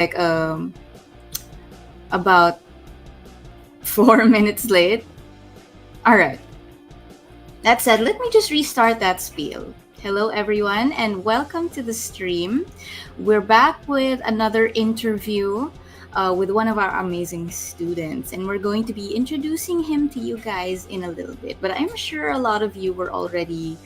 like about 4 minutes late. All right. That said, let me just restart that spiel. Hello, everyone, and welcome to the stream. We're back with another interview with one of our amazing students, and we're going to be introducing him to you guys in a little bit. But I'm sure a lot of you were already,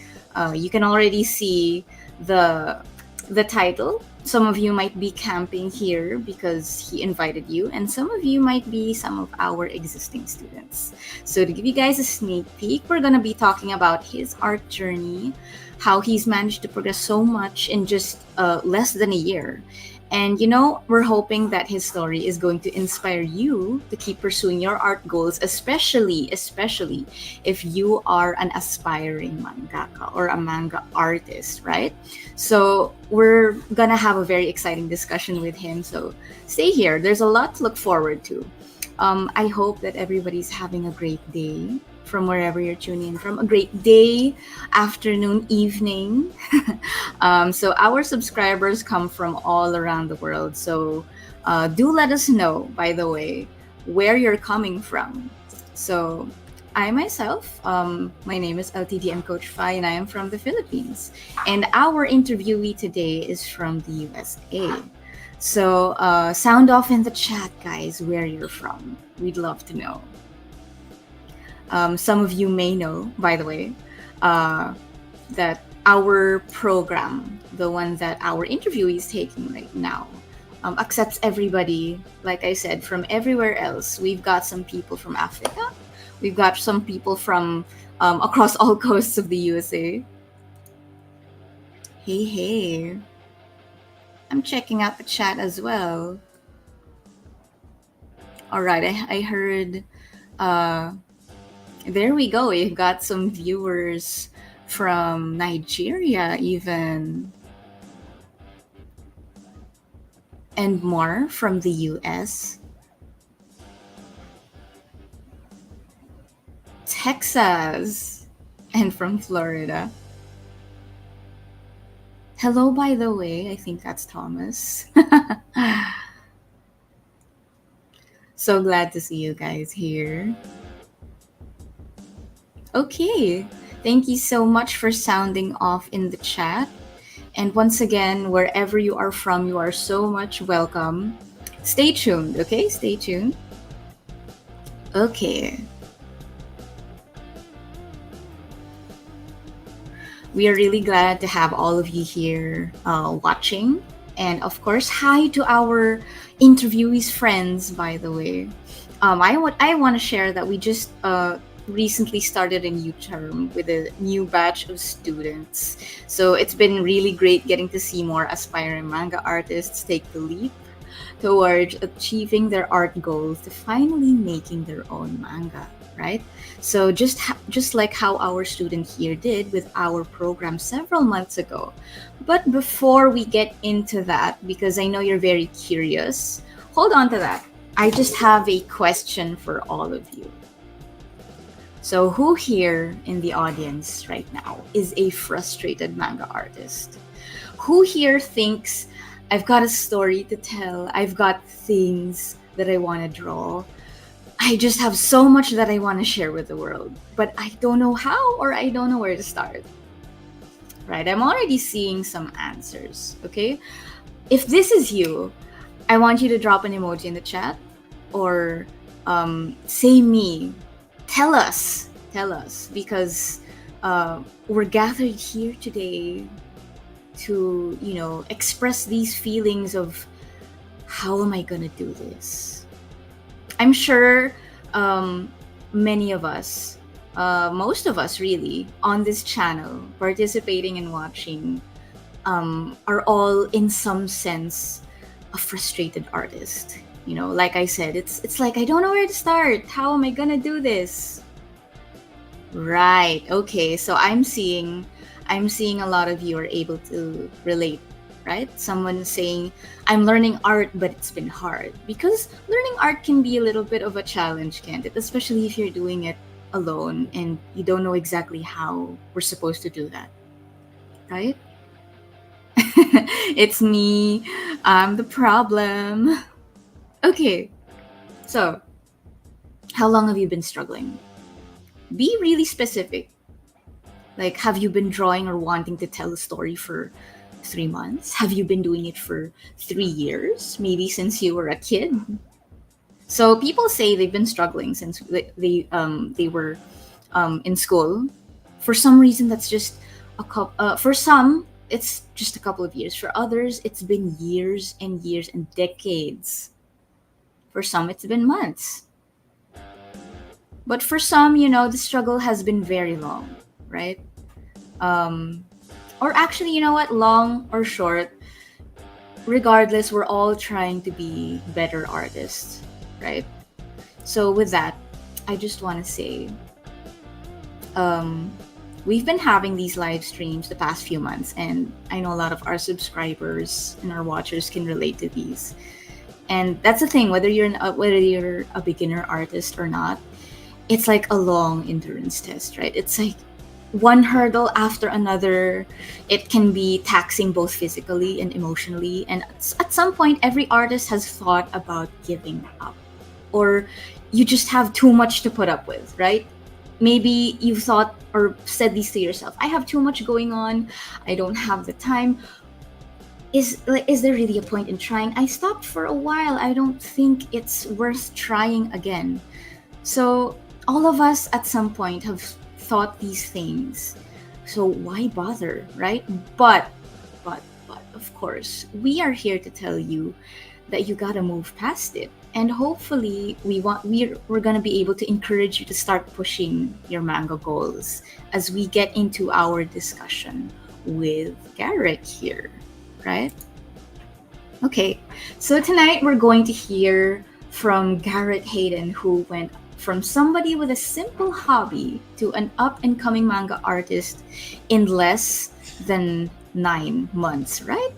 you can already see the the title. Some of you might be camping here because he invited you, and some of you might be some of our existing students. So, to give you guys a sneak peek, we're going to be talking about his art journey, how he's managed to progress so much in just less than a year. And we're hoping that his story is going to inspire you to keep pursuing your art goals, especially if you are an aspiring mangaka or a manga artist, right? So we're gonna have a very exciting discussion with him. So stay here. There's a lot to look forward to. I hope that everybody's having a great day from wherever you're tuning in from. A great day, afternoon, evening. So our subscribers come from all around the world. So do let us know, by the way, where you're coming from. So I myself, my name is LTDM Coach Fi, and I am from the Philippines. And our interviewee today is from the USA. So sound off in the chat, guys, where you're from. We'd love to know. Some of you may know, by the way, that our program, the one that our interviewee is taking right now, accepts everybody, like I said, from everywhere else. We've got some people from Africa. We've got some people from across all coasts of the USA. Hey, hey. I'm checking out the chat as well. All right, I heard. There we go. We've got some viewers from Nigeria, even. And more from the US. Texas. And from Florida. Hello, by the way. I think that's Thomas. So glad to see you guys here. Okay. Thank you so much for sounding off in the chat. And once again, wherever you are from, you are so much welcome. Stay tuned, okay? Stay tuned. Okay. We are really glad to have all of you here watching. And of course, hi to our interviewees friends, by the way. I want to share that we just recently started a new term with a new batch of students. So it's been really great getting to see more aspiring manga artists take the leap towards achieving their art goals to finally making their own manga, right? So just like how our student here did with our program several months ago. But before we get into that, because I know you're very curious, hold on to that. I just have a question for all of you. So who here in the audience right now is a frustrated manga artist? Who here thinks, I've got a story to tell, I've got things that I want to draw, I just have so much that I want to share with the world, but I don't know how or I don't know where to start? Right, I'm already seeing some answers, okay? If this is you, I want you to drop an emoji in the chat or say me. Tell us, because we're gathered here today to, express these feelings of how am I gonna do this? I'm sure many of us, most of us really, on this channel, participating and watching, are all in some sense a frustrated artist. Like I said, it's like I don't know where to start. How am I gonna do this? Right. Okay. So I'm seeing a lot of you are able to relate, right? Someone saying, I'm learning art, but it's been hard. Because learning art can be a little bit of a challenge, can't it? Especially if you're doing it alone, and you don't know exactly how we're supposed to do that, right? It's me. I'm the problem. Okay, so how long have you been struggling? Be really specific. Like, have you been drawing or wanting to tell a story for 3 months? Have you been doing it for 3 years? Maybe since you were a kid? So people say they've been struggling since they were in school. For some reason, that's just a couple. For some, it's just a couple of years. For others, it's been years and years and decades. For some, it's been months. But for some, the struggle has been very long, right? Um, or actually, you know what? Long or short, regardless, we're all trying to be better artists, right? So with that, I just want to say, um, we've been having these live streams the past few months, and I know a lot of our subscribers and our watchers can relate to these. And that's the thing, whether you're a beginner artist or not, it's like a long endurance test, right? It's like one hurdle after another. It can be taxing both physically and emotionally. And at some point, every artist has thought about giving up, or you just have too much to put up with, right? Maybe you've thought or said these to yourself: I have too much going on. I don't have the time. Is there really a point in trying? I stopped for a while. I don't think it's worth trying again. So all of us at some point have thought these things. So why bother, right? But of course, we are here to tell you that you gotta move past it. And hopefully we're gonna be able to encourage you to start pushing your manga goals as we get into our discussion with Garrett here, right? Okay, so tonight we're going to hear from Garrett Hayden, who went from somebody with a simple hobby to an up and coming manga artist in less than 9 months, right?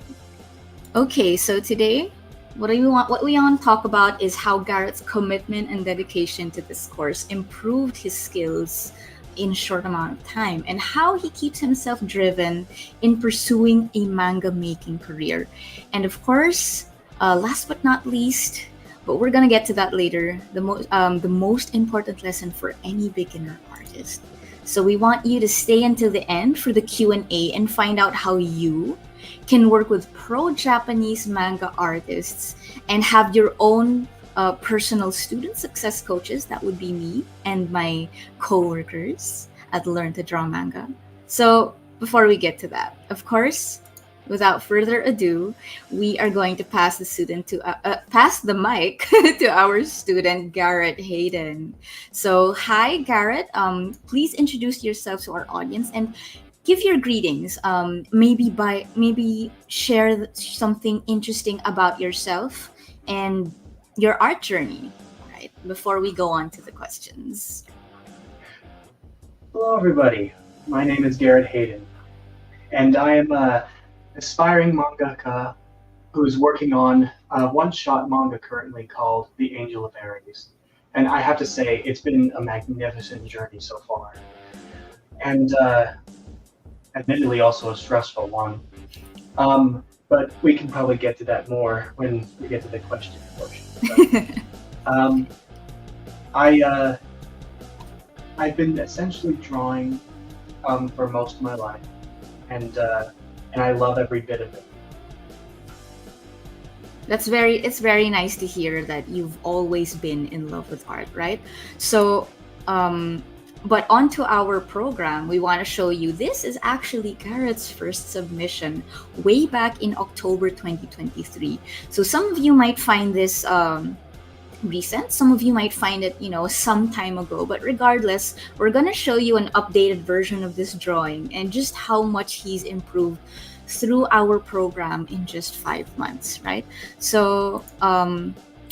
Okay, so today what we want to talk about is how Garrett's commitment and dedication to this course improved his skills in a short amount of time, and how he keeps himself driven in pursuing a manga making career. And of course, last but not least, but we're gonna get to that later, the most important lesson for any beginner artist. So we want you to stay until the end for the Q&A and find out how you can work with pro Japanese manga artists and have your own personal student success coaches. That would be me and my coworkers at Learn to Draw Manga. So before we get to that, of course, without further ado, we are going to pass the mic to our student Garrett Hayden. So, hi, Garrett. Please introduce yourself to our audience and give your greetings. Maybe share something interesting about yourself and your art journey. Right before we go on to the questions. Hello, everybody. My name is Garrett Hayden, and I am an aspiring mangaka who is working on a one-shot manga currently called The Angel of Aries. And I have to say, it's been a magnificent journey so far, and admittedly also a stressful one. But we can probably get to that more when we get to the question portion. But, I've been essentially drawing for most of my life, and I love every bit of it. It's very nice to hear that you've always been in love with art, right? So, but onto our program, we want to show you this is actually Garrett's first submission way back in October 2023. So some of you might find this recent, some of you might find it, some time ago, but regardless, we're going to show you an updated version of this drawing and just how much he's improved through our program in just 5 months, right? So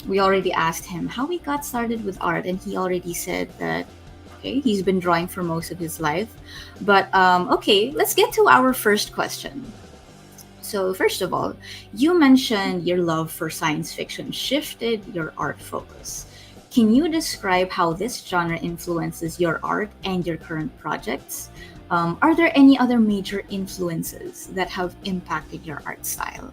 we already asked him how he got started with art, and he already said that okay, he's been drawing for most of his life. But okay, let's get to our first question. So first of all, you mentioned your love for science fiction shifted your art focus. Can you describe how this genre influences your art and your current projects? Are there any other major influences that have impacted your art style?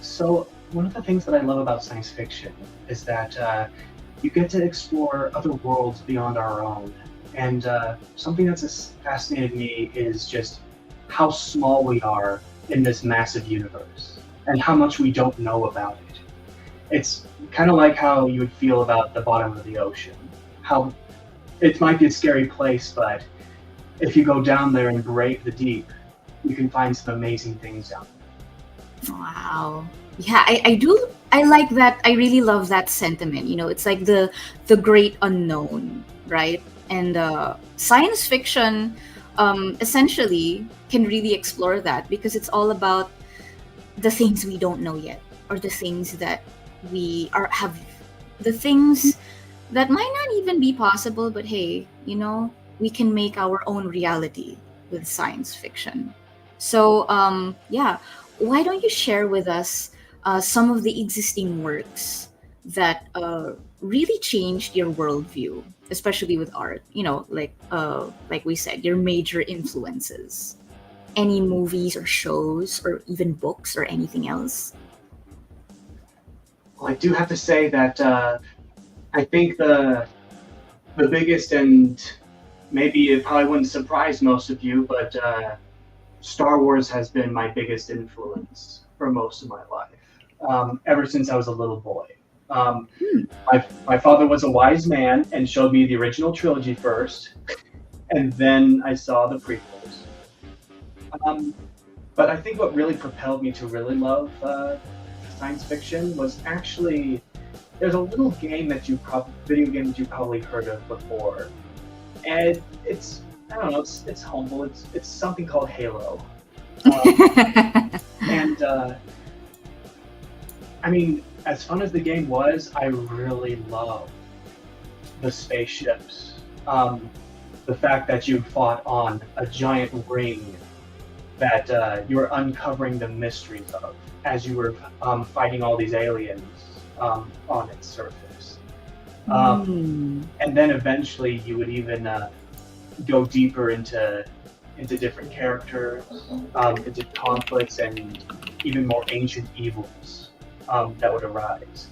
So, one of the things that I love about science fiction is that you get to explore other worlds beyond our own. And something that's fascinated me is just how small we are in this massive universe and how much we don't know about it. It's kind of like how you would feel about the bottom of the ocean. How it might be a scary place, but if you go down there and brave the deep, you can find some amazing things down Wow. Yeah, I do. I like that. I really love that sentiment. It's like the great unknown, right? And science fiction, essentially, can really explore that because it's all about the things we don't know yet, or the things that we are have, the things that might not even be possible. But hey, we can make our own reality with science fiction. So, yeah, why don't you share with us some of the existing works that really changed your worldview, especially with art? Like we said, your major influences. Any movies or shows or even books or anything else? Well, I do have to say that I think the biggest, and maybe it probably wouldn't surprise most of you, but Star Wars has been my biggest influence for most of my life, ever since I was a little boy. Um, Hmm. my father was a wise man and showed me the original trilogy first, and then I saw the prequels. Um, but I think what really propelled me to really love science fiction was actually there's a little game that video game that you probably heard of before, and it's I don't know, it's humble. It's something called Halo, um, and I mean, as fun as the game was, I really loved the spaceships. The fact that you fought on a giant ring that you were uncovering the mysteries of as you were fighting all these aliens on its surface. And then eventually you would even go deeper into different characters, into conflicts and even more ancient evils that would arise.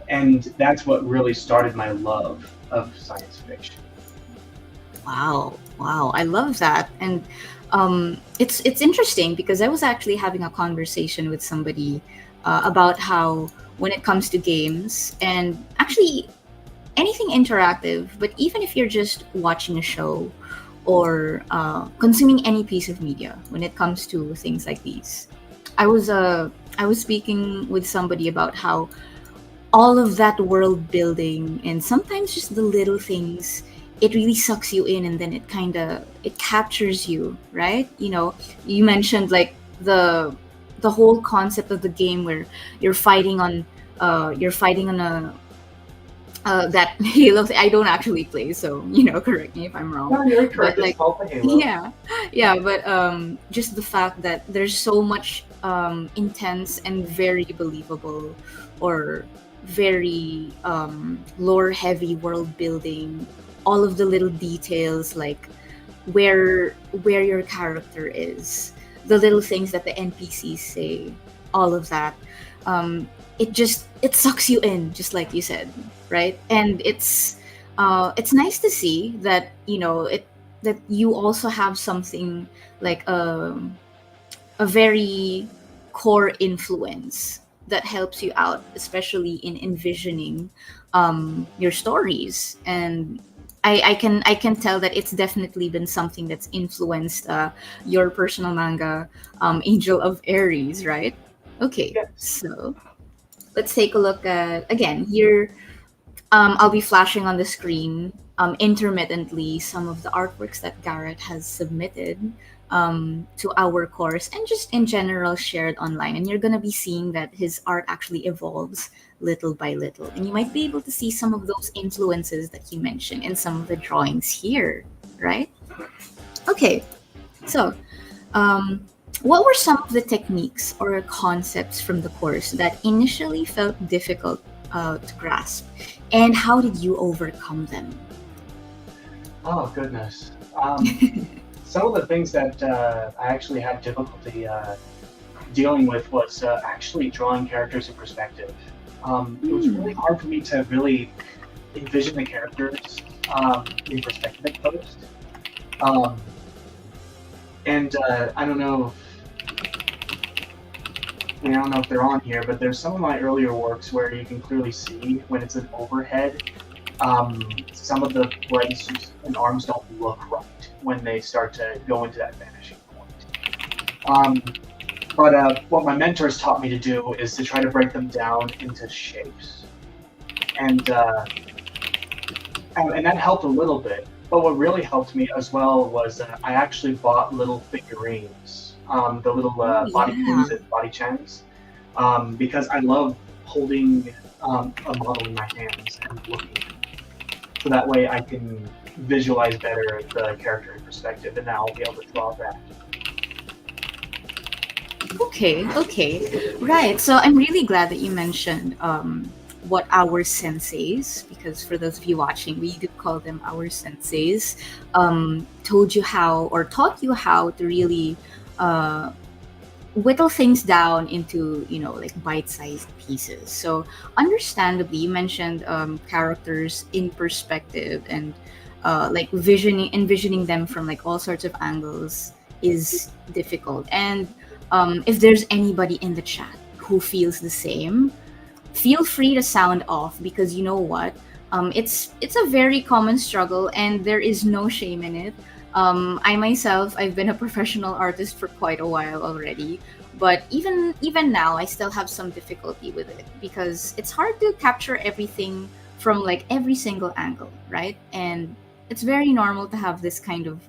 And that's what really started my love of science fiction. Wow, wow, I love that. And it's interesting because I was actually having a conversation with somebody about how when it comes to games and actually anything interactive, but even if you're just watching a show or consuming any piece of media, when it comes to things like these, I was speaking with somebody about how all of that world building and sometimes just the little things, it really sucks you in, and then it captures you, right? You mentioned like the whole concept of the game where you're fighting on a that Halo I don't actually play, so correct me if I'm wrong. No, you're But correct. It's like, called the Halo. yeah, yeah, but just the fact that there's so much intense and very believable or very lore heavy world building, all of the little details like where your character is, the little things that the NPCs say, all of that. It sucks you in, just like you said, right? And it's nice to see that that you also have something like a very core influence that helps you out, especially in envisioning your stories. And I can tell that it's definitely been something that's influenced your personal manga, Angel of Aries, right? Okay, Yes. so let's take a look at again here. I'll be flashing on the screen intermittently some of the artworks that Garrett has submitted to our course and just in general shared online. And you're going to be seeing that his art actually evolves little by little. And you might be able to see some of those influences that he mentioned in some of the drawings here, right? Okay, so what were some of the techniques or concepts from the course that initially felt difficult to grasp, and how did you overcome them? Oh goodness. Um, some of the things that I actually had difficulty dealing with was actually drawing characters in perspective. It was really hard for me to really envision the characters in perspective at first. Um, and I don't know. I don't know if they're on here, but there's some of my earlier works where you can clearly see when it's an overhead. Some of the legs and arms don't look right when they start to go into that vanishing point. But what my mentors taught me to do is to try to break them down into shapes, and and that helped a little bit. But what really helped me as well was I actually bought little figurines, the little Oh, body yeah. Ku's and body chens, because I love holding a model in my hands and looking at it. So that way I can visualize better the character in perspective, and now I'll be able to draw that. Okay, okay. Right. So I'm really glad that you mentioned what our senseis, because for those of you watching, we do call them our senseis, told you how or taught you how to really uh, whittle things down into, like bite-sized pieces. So understandably, you mentioned characters in perspective and like envisioning them from like all sorts of angles is difficult. And if there's anybody in the chat who feels the same, feel free to sound off, because you know what, it's a very common struggle and there is no shame in it. I myself, I've been a professional artist for quite a while already, but even now I still have some difficulty with it because it's hard to capture everything from like every single angle, right? And it's very normal to have this kind of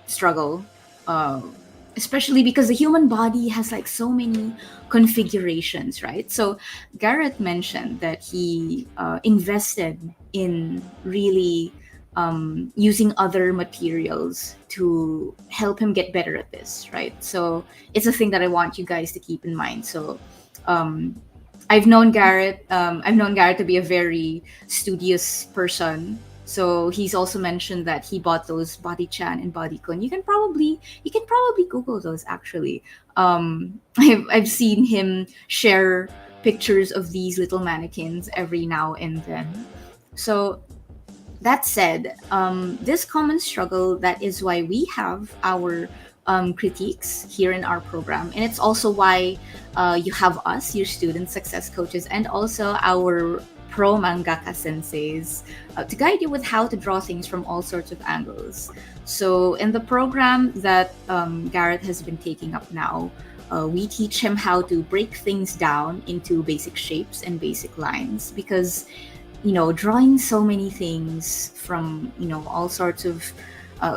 struggle, uh, especially because the human body has like so many configurations, right? So Garrett mentioned that he invested in really using other materials to help him get better at this, right? So it's a thing that I want you guys to keep in mind. So um, I've known Garrett to be a very studious person. So he's also mentioned that he bought those body chan and body kun. You can probably Google those actually. I've seen him share pictures of these little mannequins every now and then. So that said, this common struggle, that is why we have our critiques here in our program. And it's also why you have us, your student success coaches, and also our pro mangaka senseis to guide you with how to draw things from all sorts of angles. So, in the program that Garrett has been taking up now, we teach him how to break things down into basic shapes and basic lines, because drawing so many things from all sorts of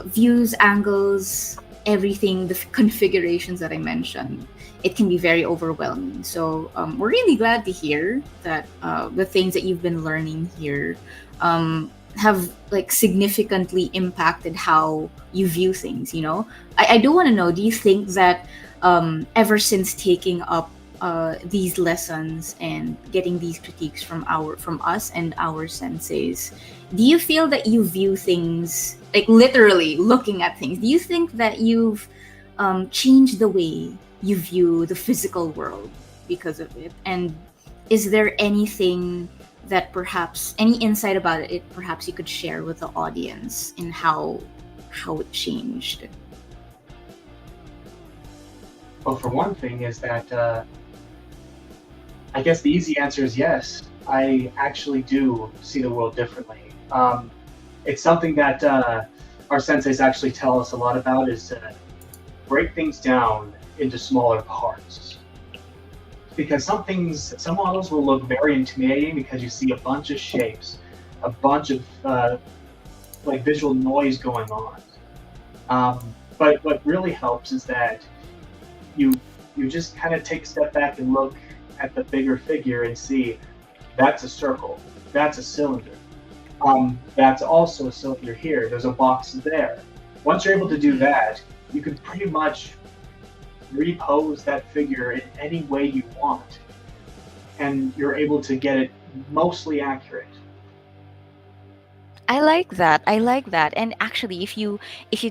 views, angles, everything, the configurations that I mentioned, it can be very overwhelming. So we're really glad to hear that the things that you've been learning here have like significantly impacted how you view things. I do want to know, do you think that ever since taking up these lessons and getting these critiques from us and our senseis, do you feel that you view things like literally looking at things? Do you think that you've changed the way you view the physical world because of it? And is there anything that perhaps any insight about it perhaps you could share with the audience in how it changed? Well, for one thing, is that I guess the easy answer is yes. I actually do see the world differently. It's something that our senseis actually tell us a lot about, is to break things down into smaller parts. Because some models will look very intimidating because you see a bunch of shapes, a bunch of like visual noise going on. But what really helps is that you just kind of take a step back and look at the bigger figure and see that's a circle, that's a cylinder, that's also a cylinder here, there's a box there. Once you're able to do that, you can pretty much repose that figure in any way you want, and you're able to get it mostly accurate. I like that. I like that. And actually, if you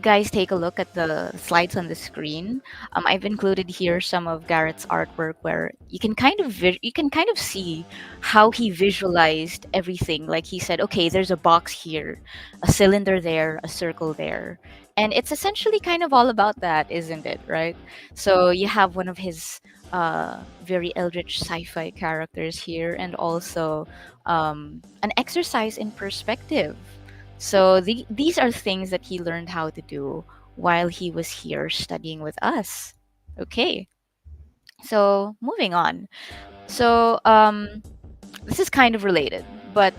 guys take a look at the slides on the screen, I've included here some of Garrett's artwork where you can kind of you can kind of see how he visualized everything. Like he said, okay, there's a box here, a cylinder there, a circle there, and it's essentially kind of all about that, isn't it? Right. So you have one of his very eldritch sci-fi characters here, and also an exercise in perspective. So these are things that he learned how to do while he was here studying with us. Okay, so moving on. So this is kind of related, but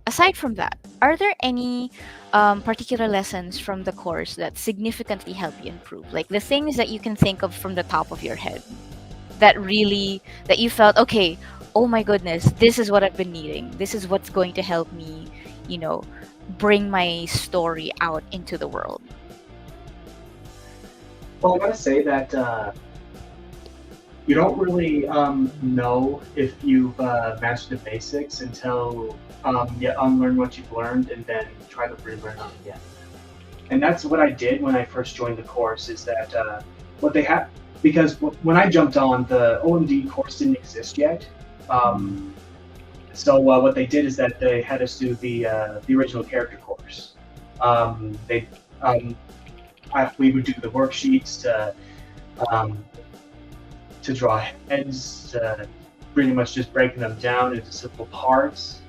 aside from that, are there any particular lessons from the course that significantly help you improve? Like the things that you can think of from the top of your head that really that you felt okay, oh my goodness, this is what I've been needing, this is what's going to help me, you know, bring my story out into the world. Well, I gotta say that you don't really know if you've mastered the basics until you unlearn what you've learned and then try to relearn them again. And that's what I did when I first joined the course. Is that what they had? Because when I jumped on, the OMD course didn't exist yet. So what they did is that they had us do the original character course. They we would do the worksheets to draw heads, pretty much just breaking them down into simple parts.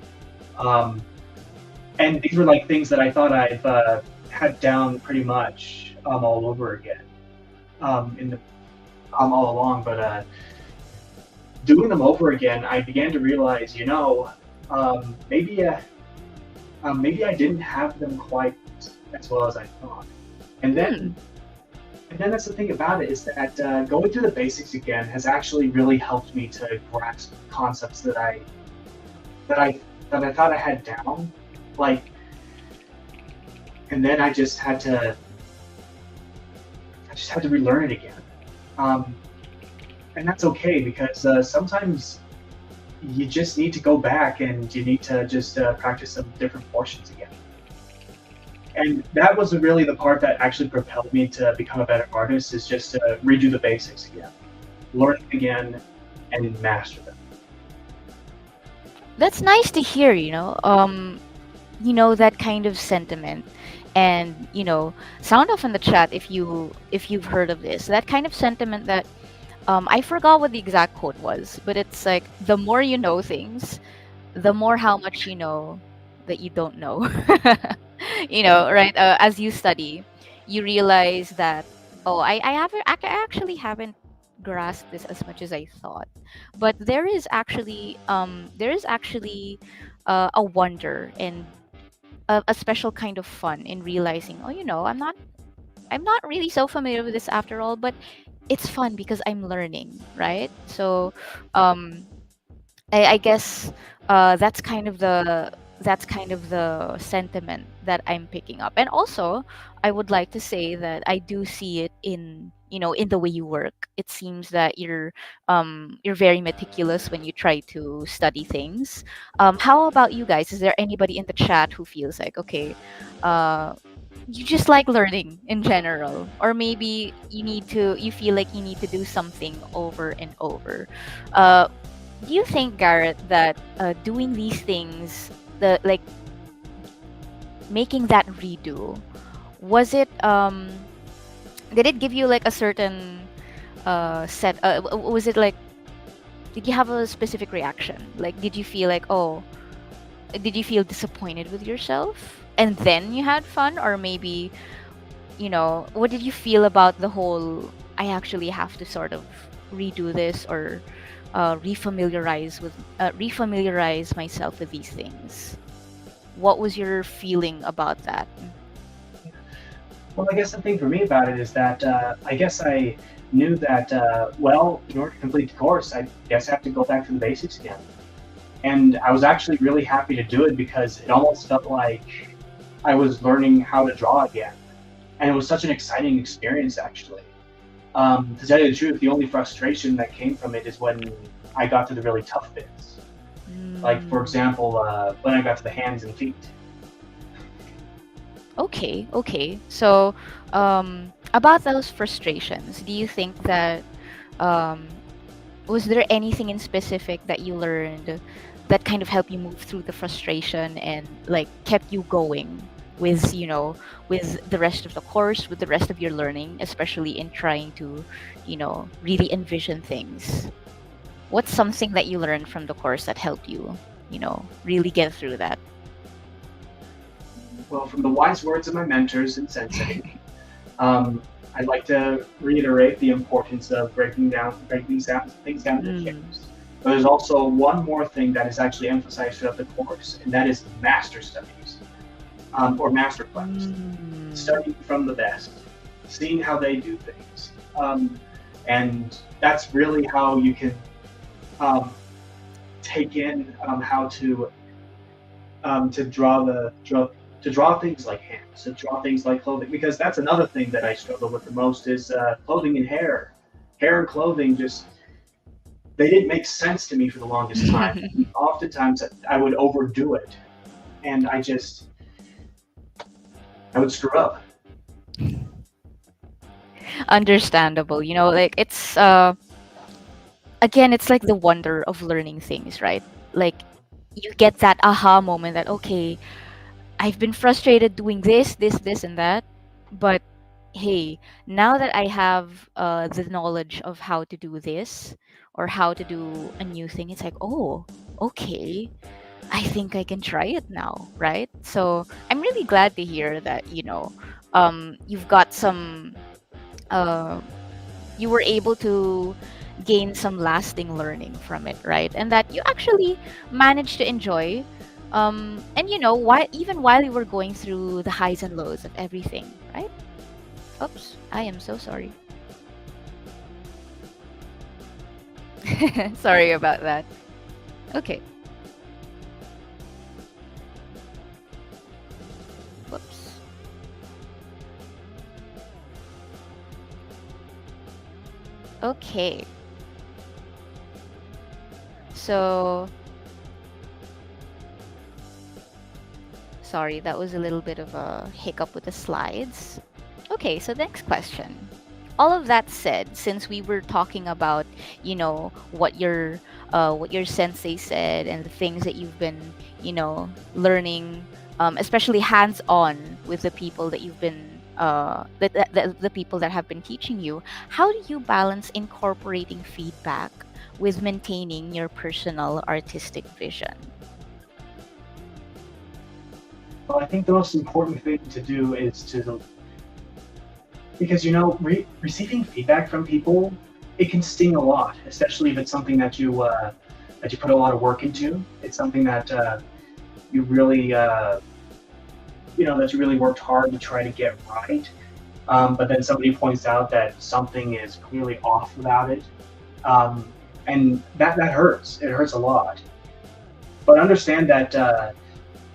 And these were like things that I thought I've had down pretty much all over again in the all along, but doing them over again, I began to realize, you know, maybe I didn't have them quite as well as I thought. And then that's the thing about it, is that going through the basics again has actually really helped me to grasp concepts that I thought I had down, like, and then I just had to relearn it again. And that's okay, because sometimes you just need to go back and you need to just practice some different portions again. And that was really the part that actually propelled me to become a better artist, is just to redo the basics again, learn them again, and master them. That's nice to hear, you know, that kind of sentiment. And sound off in the chat if you've heard of this, that kind of sentiment that I forgot what the exact quote was, but it's like, the more you know things, the more how much you know that you don't know. Right? As you study, you realize that, oh, I actually haven't grasped this as much as I thought. But there is actually a wonder and a special kind of fun in realizing, oh, I'm not really so familiar with this after all, but it's fun because I'm learning, right? So um I guess that's kind of the sentiment that I'm picking up. And also, I would like to say that I do see it in in the way you work. It seems that you're very meticulous when you try to study things. How about you guys? Is there anybody in the chat who feels like, okay, uh you just like learning in general, or maybe you feel like you need to do something over and over? uh do you think, Garrett, that doing these things, the like making that redo, was it did it give you like a certain set was it like, did you have a specific reaction? Like, did you feel like, oh, did you feel disappointed with yourself and then you had fun? Or maybe, what did you feel about the whole, I actually have to sort of redo this, or refamiliarize myself with these things? What was your feeling about that? Well, I guess the thing for me about it is that I guess I knew that, well, in order to complete the course, I guess I have to go back to the basics again. And I was actually really happy to do it, because it almost felt like I was learning how to draw again. And it was such an exciting experience, actually. To tell you the truth, the only frustration that came from it is when I got to the really tough bits. Like, for example, when I got to the hands and feet. Okay, okay. So, about those frustrations, do you think that um, was there anything in specific that you learned that kind of helped you move through the frustration and like kept you going with, with the rest of the course, with the rest of your learning, especially in trying to, really envision things? What's something that you learned from the course that helped you, really get through that? Well, from the wise words of my mentors and sensei, I'd like to reiterate the importance of breaking things down into Mm. tiers. But there's also one more thing that is actually emphasized throughout the course, and that is master studies, or master class. Mm. Studying from the best, seeing how they do things, and that's really how you can um, take in how to draw things like hands, to draw things like clothing, because that's another thing that I struggle with the most is clothing and hair. Hair and clothing just they didn't make sense to me for the longest time. And oftentimes I would overdo it, and I would screw up. Understandable. Like it's again, it's like the wonder of learning things, right? Like you get that aha moment that okay, I've been frustrated doing this, and that, but hey, now that I have the knowledge of how to do this or how to do a new thing, it's like, oh, okay, I think I can try it now, right? So I'm really glad to hear that, you've got some uh, you were able to gain some lasting learning from it, right? And that you actually managed to enjoy. And why even while you were going through the highs and lows of everything, right? Oops, I am so sorry. Sorry about that. Okay. Whoops. Okay. So, sorry, that was a little bit of a hiccup with the slides. Okay, so next question. All of that said, since we were talking about, what your sensei said and the things that you've been, learning, especially hands-on with the people that you've been the people that have been teaching you, how do you balance incorporating feedback with maintaining your personal artistic vision? Well, I think the most important thing to do is to because receiving feedback from people it can sting a lot, especially if it's something that you put a lot of work into. It's something that you really that you really worked hard to try to get right. But then somebody points out that something is clearly off about it, um, and that hurts. It hurts a lot. But understand that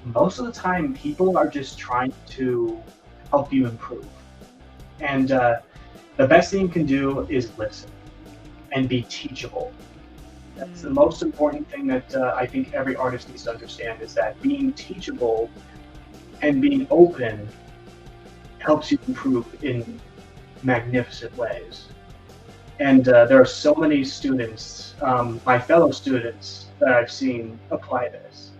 most of the time people are just trying to help you improve. And the best thing you can do is listen and be teachable. That's the Mm. most important thing that I think every artist needs to understand is that being teachable and being open helps you improve in magnificent ways. And there are so many students, my fellow students, that I've seen apply this,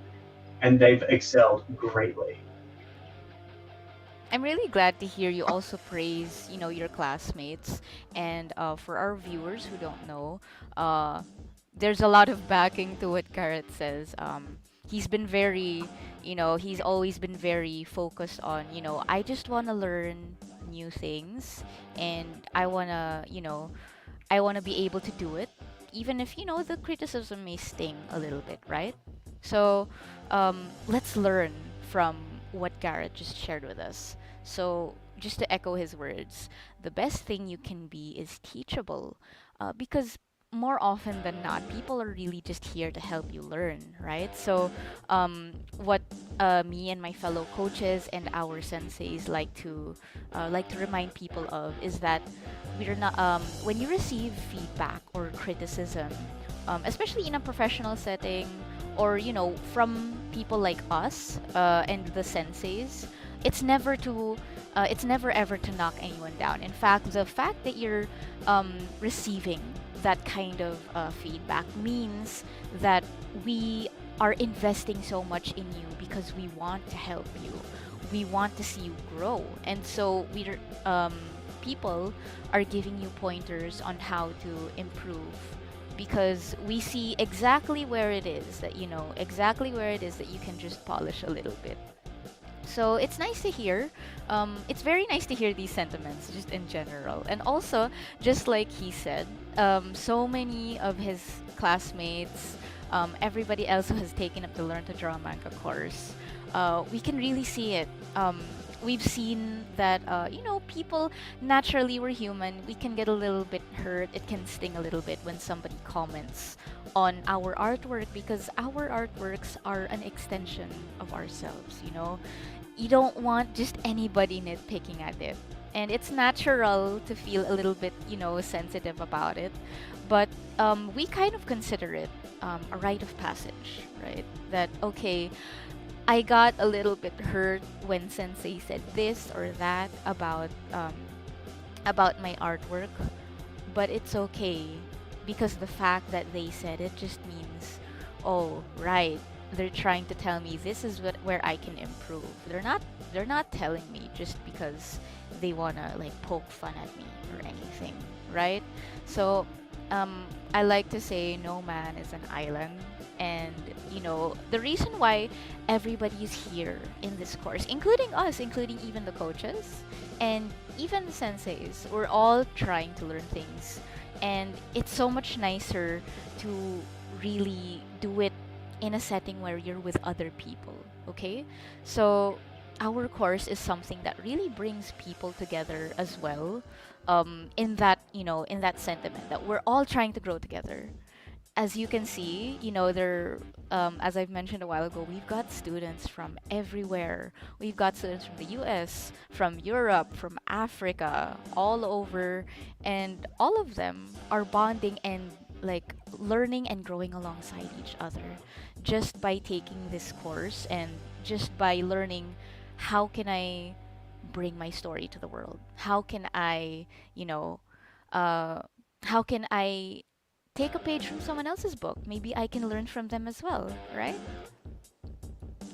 and they've excelled greatly. I'm really glad to hear you also praise, your classmates. And for our viewers who don't know, uh, there's a lot of backing to what Garrett says. He's been very, he's always been very focused on, I just want to learn new things, and I want to be able to do it, even if, the criticism may sting a little bit, right? So let's learn from what Garrett just shared with us. So, just to echo his words, the best thing you can be is teachable, because more often than not, people are really just here to help you learn, right? So, what me and my fellow coaches and our senseis like to remind people of is that we're not when you receive feedback or criticism, especially in a professional setting or from people like us and the senseis, it's never to it's never ever to knock anyone down. In fact, the fact that you're receiving that kind of feedback means that we are investing so much in you because we want to help you. We want to see you grow. And so we're people are giving you pointers on how to improve because we see exactly where it is that exactly where it is that you can just polish a little bit. So it's nice to hear. It's very nice to hear these sentiments just in general. And also, just like he said, so many of his classmates, everybody else who has taken up the Learn to Draw Manga course, we can really see it. We've seen that, people naturally, we're human. We can get a little bit hurt. It can sting a little bit when somebody comments on our artwork because our artworks are an extension of ourselves, you don't want just anybody nitpicking at it. And it's natural to feel a little bit, sensitive about it. But we kind of consider it a rite of passage, right? That, okay, I got a little bit hurt when Sensei said this or that about my artwork, but it's okay because the fact that they said it just means, oh, right, they're trying to tell me this is where I can improve. They're not telling me just because they wanna like poke fun at me or anything, right? So I like to say no man is an island, and the reason why everybody's here in this course, including us, including even the coaches and even the senseis, we're all trying to learn things, and it's so much nicer to really do it in a setting where you're with other people, okay? So our course is something that really brings people together as well, in that sentiment that we're all trying to grow together. As you can see, as I've mentioned a while ago, we've got students from everywhere. We've got students from the US, from Europe, from Africa, all over, and all of them are bonding and like learning and growing alongside each other just by taking this course and just by learning how can I bring my story to the world? How can I, uh, how can I take a page from someone else's book? Maybe I can learn from them as well, right?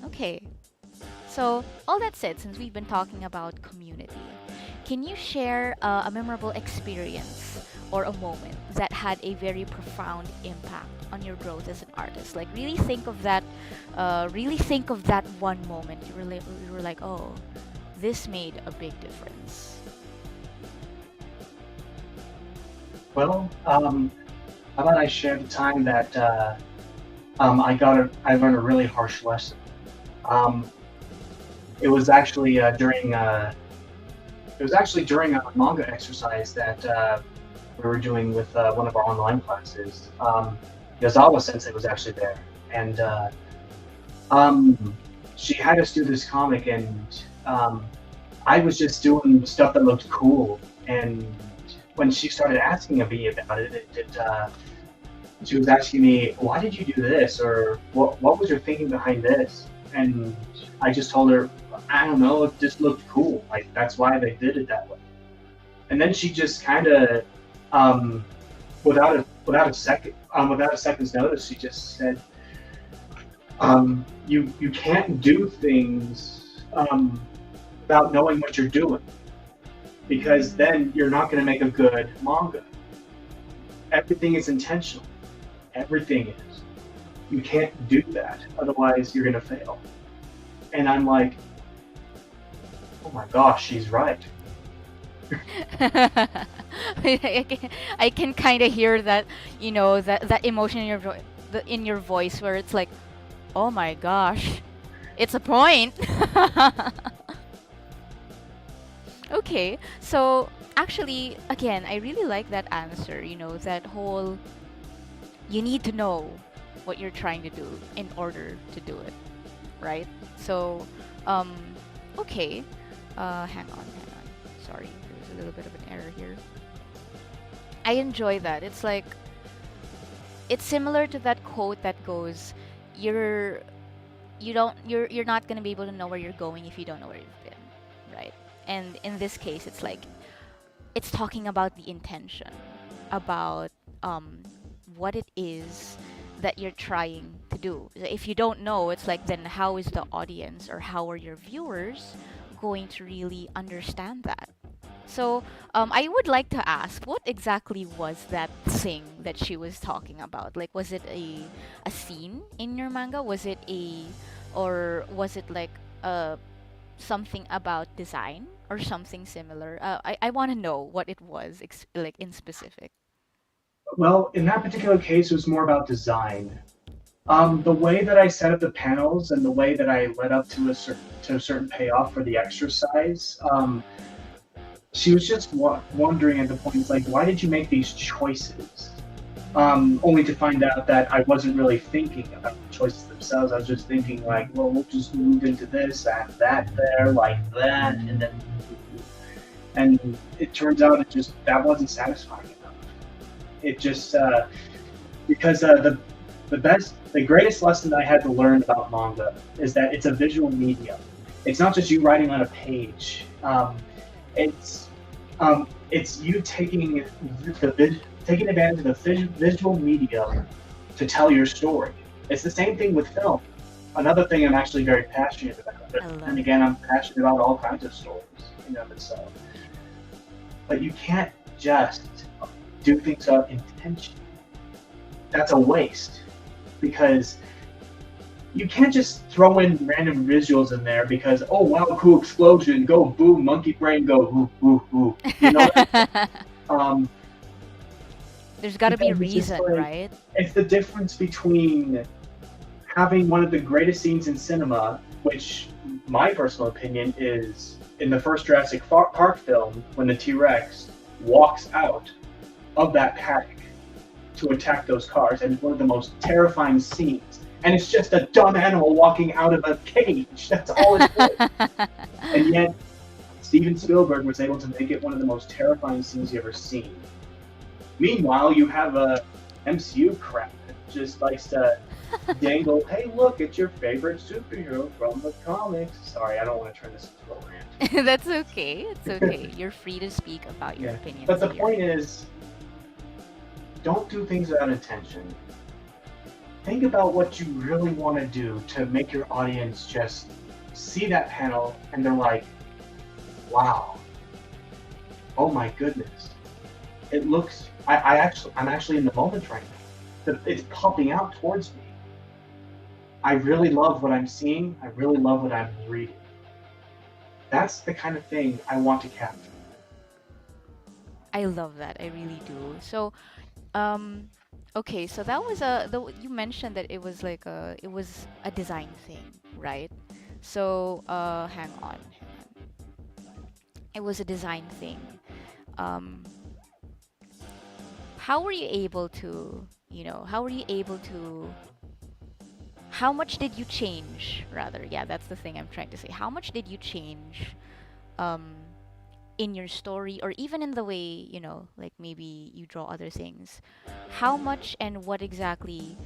Okay. So, all that said, since we've been talking about community, can you share a memorable experience or a moment that had a very profound impact on your growth as an artist? Like, really think of that. Really think of that one moment you were like, oh, this made a big difference. Well, how about I share the time that I learned a really harsh lesson. Um, it was actually during a manga exercise that we were doing with one of our online classes. Yozawa Sensei was actually there, and she had us do this comic, and I was just doing stuff that looked cool. And when she started asking me about she was asking me, "Why did you do this?" or "What was your thinking behind this?" And I just told her, "I don't know. It just looked cool. Like that's why they did it that way." And then she just kind of, without a second's notice, she just said, "You can't do things without knowing what you're doing, because then you're not going to make a good manga. Everything is intentional. Everything is. You can't do that, otherwise you're going to fail." And I'm like, oh my gosh, she's right. I can kind of hear that, that emotion in in your voice where it's like, oh my gosh, it's a point. Okay, so actually, again, I really like that answer. That whole you need to know what you're trying to do in order to do it, right? So, um, okay, hang on. Sorry, there's a little bit of an error here. I enjoy that. It's like it's similar to that quote that goes, "You're not gonna be able to know where you're going if you don't know where you've been." right? And in this case, it's like it's talking about the intention, about what it is that you're trying to do. If you don't know, it's like then how is the audience or how are your viewers going to really understand that? So I would like to ask, what exactly was that thing that she was talking about? Like, was it a scene in your manga? Was it or was it like something about design or something similar? I want to know what it was, like in specific. Well, in that particular case, it was more about design. The way that I set up the panels and the way that I led up to a certain payoff for the exercise, she was just wondering at the point, it's like, why did you make these choices? Only to find out that I wasn't really thinking about the choices themselves. I was just thinking like, well, we'll just move into this and that there, like that, and it turns out that wasn't satisfying enough. It just because the greatest lesson that I had to learn about manga is that it's a visual medium. It's not just you writing on a page. It's you taking advantage of the visual medium to tell your story. It's the same thing with film. Another thing I'm actually very passionate about. And again, I'm passionate about all kinds of stories in of itself. But you can't just do things out of intention. That's a waste, because you can't just throw in random visuals in there because, oh wow, cool explosion, go boom, monkey brain, go ooh ooh ooh. You know. There's got to be a reason, like, right? It's the difference between having one of the greatest scenes in cinema, which my personal opinion is in the first Jurassic Park film, when the T-Rex walks out of that paddock to attack those cars, and it's one of the most terrifying scenes. And it's just a dumb animal walking out of a cage. That's all it is. And yet, Steven Spielberg was able to make it one of the most terrifying scenes you've ever seen. Meanwhile, you have a MCU crap that just likes to dangle, hey, look, it's your favorite superhero from the comics. Sorry, I don't want to turn this into a rant. That's okay. It's okay. You're free to speak about your opinions. But the here. point is, don't do things without intention. Think about what you really want to do to make your audience just see that panel and they're like, wow, oh my goodness. It looks, I'm actually in the moment right now. It's popping out towards me. I really love what I'm seeing. I really love what I'm reading. That's the kind of thing I want to capture. I love that. I really do. So, okay, so that was you mentioned that it was like it was a design thing, right? So, hang on. It was a design thing. How were you able to, how much did you change, rather? Yeah, that's the thing I'm trying to say. How much did you change, in your story, or even in the way, like maybe you draw other things? How much and what exactly,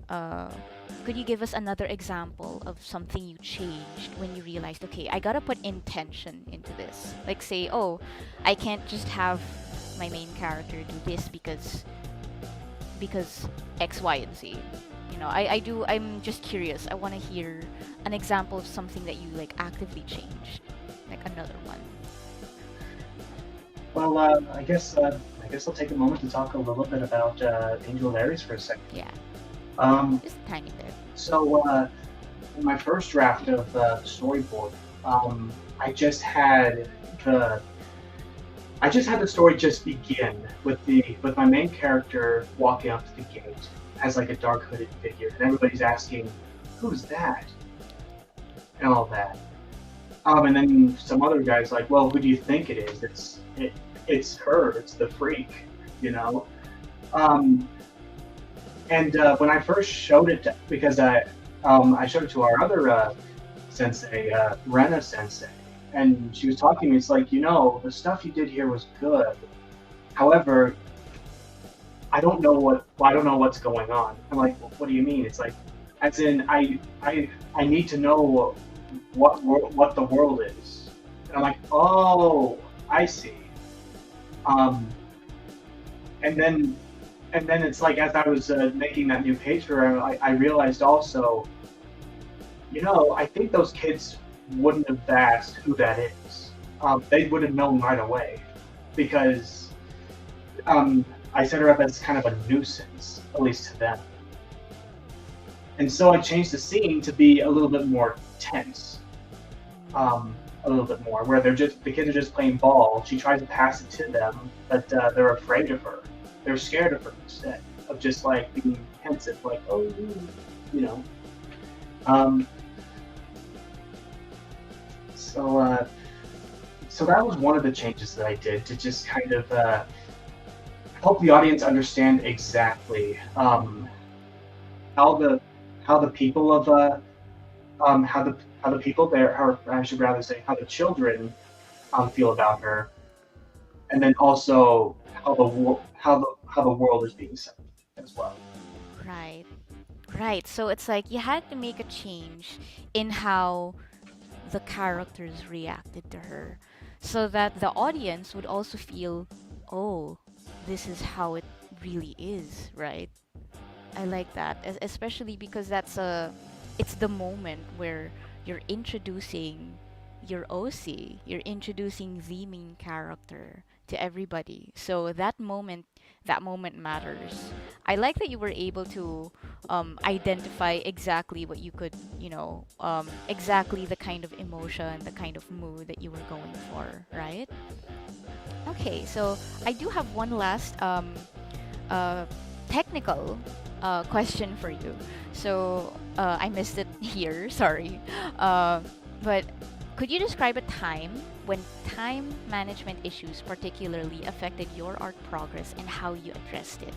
could you give us another example of something you changed when you realized, okay, I gotta put intention into this? Like say, oh, I can't just have my main character do this because X, Y, and Z. I'm just curious. I want to hear an example of something that you like actively changed, like another one. Well, I guess I'll take a moment to talk a little bit about Angel of Aries for a second. Yeah. Just a tiny bit. So, in my first draft of the storyboard, I just had the story just begin with my main character walking up to the gate as like a dark hooded figure, and everybody's asking, "Who's that?" and all that. And then some other guy's like, "Well, who do you think it is? It's her. It's the freak, you know." And when I first showed it, because I showed it to our other sensei, Rena sensei, and she was talking to me. It's like, the stuff you did here was good. However, I don't know what's going on. I'm like, well, what do you mean? It's like, as in, I need to know what the world is. And I'm like, oh, I see. Um, and then it's like as I was making that new page for her, I realized also, I think those kids wouldn't have asked who that is. They would have known right away because I set her up as kind of a nuisance, at least to them. And so I changed the scene to be a little bit more tense, a little bit more, where the kids are just playing ball. She tries to pass it to them, but they're afraid of her. They're scared of her instead of just like being pensive, like oh, you know. Um, so so that was one of the changes that I did to just kind of help the audience understand exactly how the how the people of how the people there, or I should rather say, how the children feel about her, and then also how the world is being set as well. Right. Right. So it's like you had to make a change in how the characters reacted to her so that the audience would also feel, oh, this is how it really is, right? I like that, especially because it's the moment where you're introducing your OC, you're introducing the main character to everybody. So that moment matters. I like that you were able to identify exactly what you could, exactly the kind of emotion, the kind of mood that you were going for, right? Okay, so I do have one last uh, technical question for you. So I missed it here, sorry. Uh, but could you describe a time when time management issues particularly affected your art progress and how you addressed it?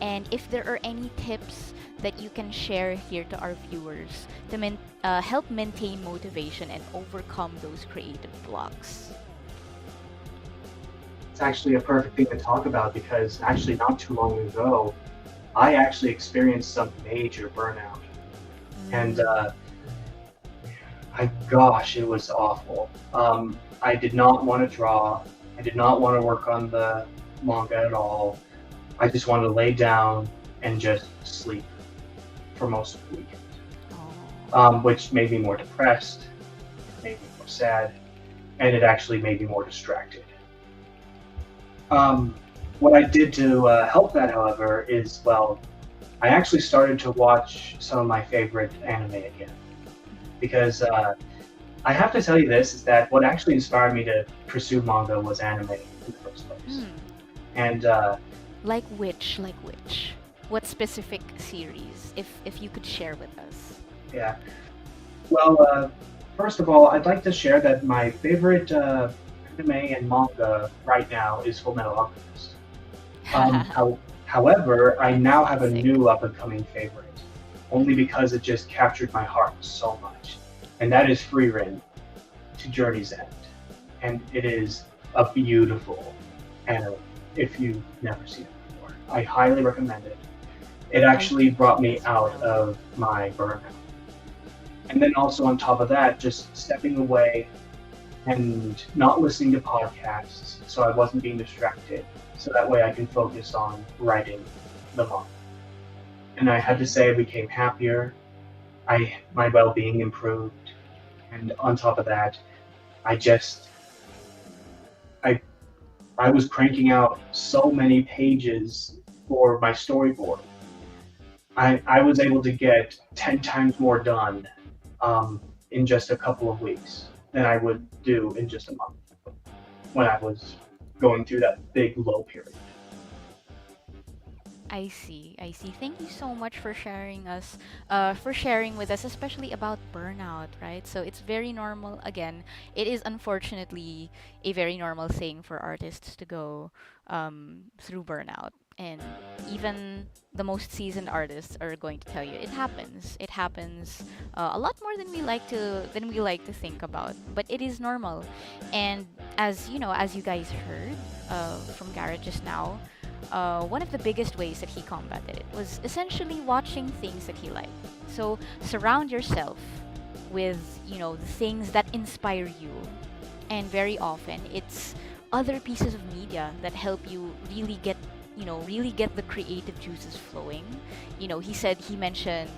And if there are any tips that you can share here to our viewers to help maintain motivation and overcome those creative blocks. It's actually a perfect thing to talk about because actually not too long ago, I actually experienced some major burnout, and gosh, it was awful. I did not want to draw. I did not want to work on the manga at all. I just wanted to lay down and just sleep for most of the weekend, which made me more depressed, made me more sad, and it actually made me more distracted. What I did to help that, however, is, well, I actually started to watch some of my favorite anime again. Because I have to tell you this, is that what actually inspired me to pursue manga was anime in the first place. And Like which? Like which? What specific series, if you could share with us? yeah, well, first of all, I'd like to share that my favorite anime and manga right now is Fullmetal Alchemist. However, I now have a Classic. new up-and-coming favorite, only because it just captured my heart so much, and that is Frieren to Journey's End, and it is a beautiful anime. If you've never seen it before, I highly recommend it. It actually brought me out of my burnout, and then also on top of that, just stepping away and not listening to podcasts, so I wasn't being distracted. So that way I can focus on writing the manga. And I had to say I became happier. My well-being improved, and on top of that, I just I I was cranking out so many pages for my storyboard. I was able to get 10 times more done in just a couple of weeks than I would do in just a month when I was going through that big low period. I see. I see. Thank you so much for sharing with us, especially about burnout, right? So it's very normal. Again, it is unfortunately a very normal thing for artists to go through burnout, and even the most seasoned artists are going to tell you it happens. It happens a lot more than we like to think about, but it is normal. And as you guys heard from Garrett just now, one of the biggest ways that he combated it was essentially watching things that he liked. So surround yourself with the things that inspire you, And very often it's other pieces of media that help you really get the creative juices flowing. He mentioned,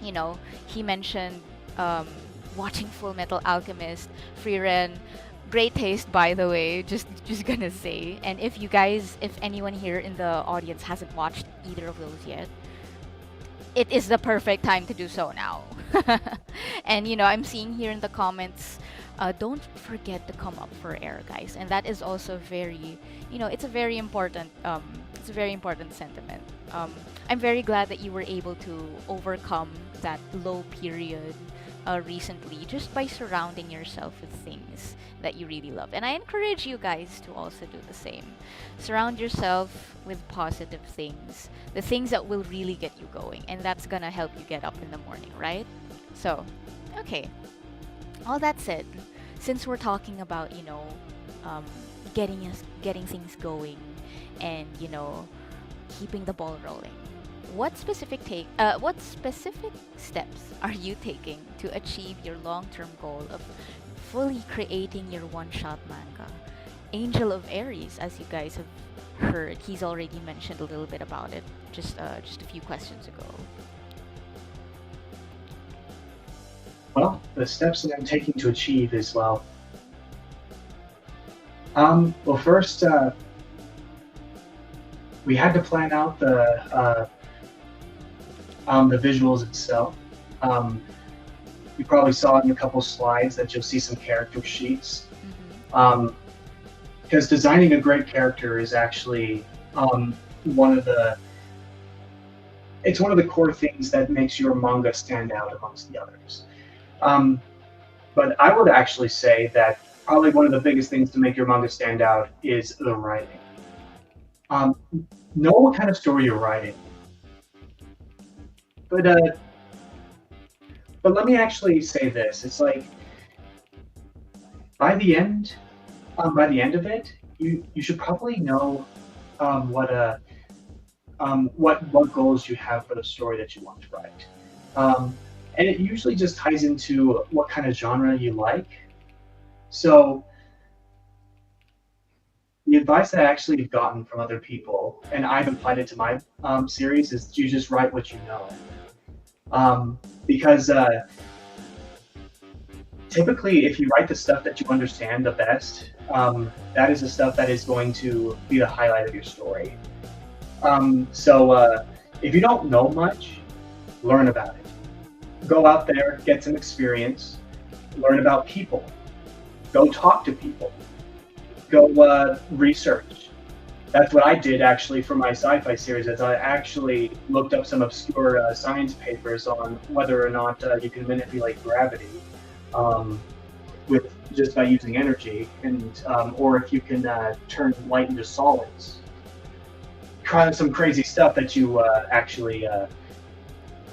you know, he mentioned um, watching Full Metal Alchemist, Free Ren. Great taste, by the way. Just gonna say. And if anyone here in the audience hasn't watched either of those yet, it is the perfect time to do so now. And I'm seeing here in the comments, don't forget to come up for air, guys. And that is also very, it's a very important sentiment. I'm very glad that you were able to overcome that low period recently just by surrounding yourself with things that you really love. And I encourage you guys to also do the same. Surround yourself with positive things, the things that will really get you going, and that's gonna help you get up in the morning, right? So, okay. All that said, since we're talking about um, getting things going, and keeping the ball rolling, what specific steps are you taking to achieve your long-term goal of fully creating your one-shot manga? Angel of Aries, as you guys have heard, he's already mentioned a little bit about it just a few questions ago. Well, the steps that I'm taking to achieve is well, first we had to plan out the visuals itself. Um, you probably saw in a couple slides that you'll see some character sheets. Um, because designing a great character is actually one of the it's one of the core things that makes your manga stand out amongst the others. Um, but I would actually say that probably one of the biggest things to make your manga stand out is the writing. Um, know what kind of story you're writing, but uh, but let me actually say this: it's like by the end, by the end of it, you should probably know um, what uh, what goals you have for the story that you want to write. Um, and it usually just ties into what kind of genre you like. So the advice that I actually have gotten from other people, and I've applied it to my series, is you just write what you know. Because typically, if you write the stuff that you understand the best, that is the stuff that is going to be the highlight of your story. So if you don't know much, learn about it. Go out there, get some experience, learn about people, go talk to people, go research. That's what I did actually for my sci-fi series. Is I actually looked up some obscure science papers on whether or not you can manipulate gravity um, with just by using energy, and or if you can turn light into solids. Kind of some crazy stuff that you actually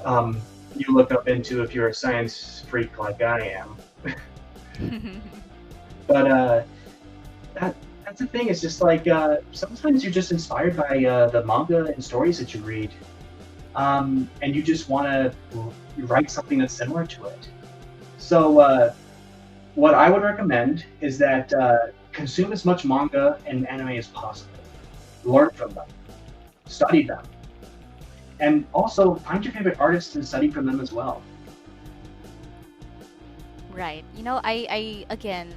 um, you look up into if you're a science freak like I am. But that's the thing. It's just like sometimes you're just inspired by the manga and stories that you read, and you just want to write something that's similar to it. So what I would recommend is that consume as much manga and anime as possible. Learn from them, study them, and also find your favorite artists and study from them as well. Right. I again,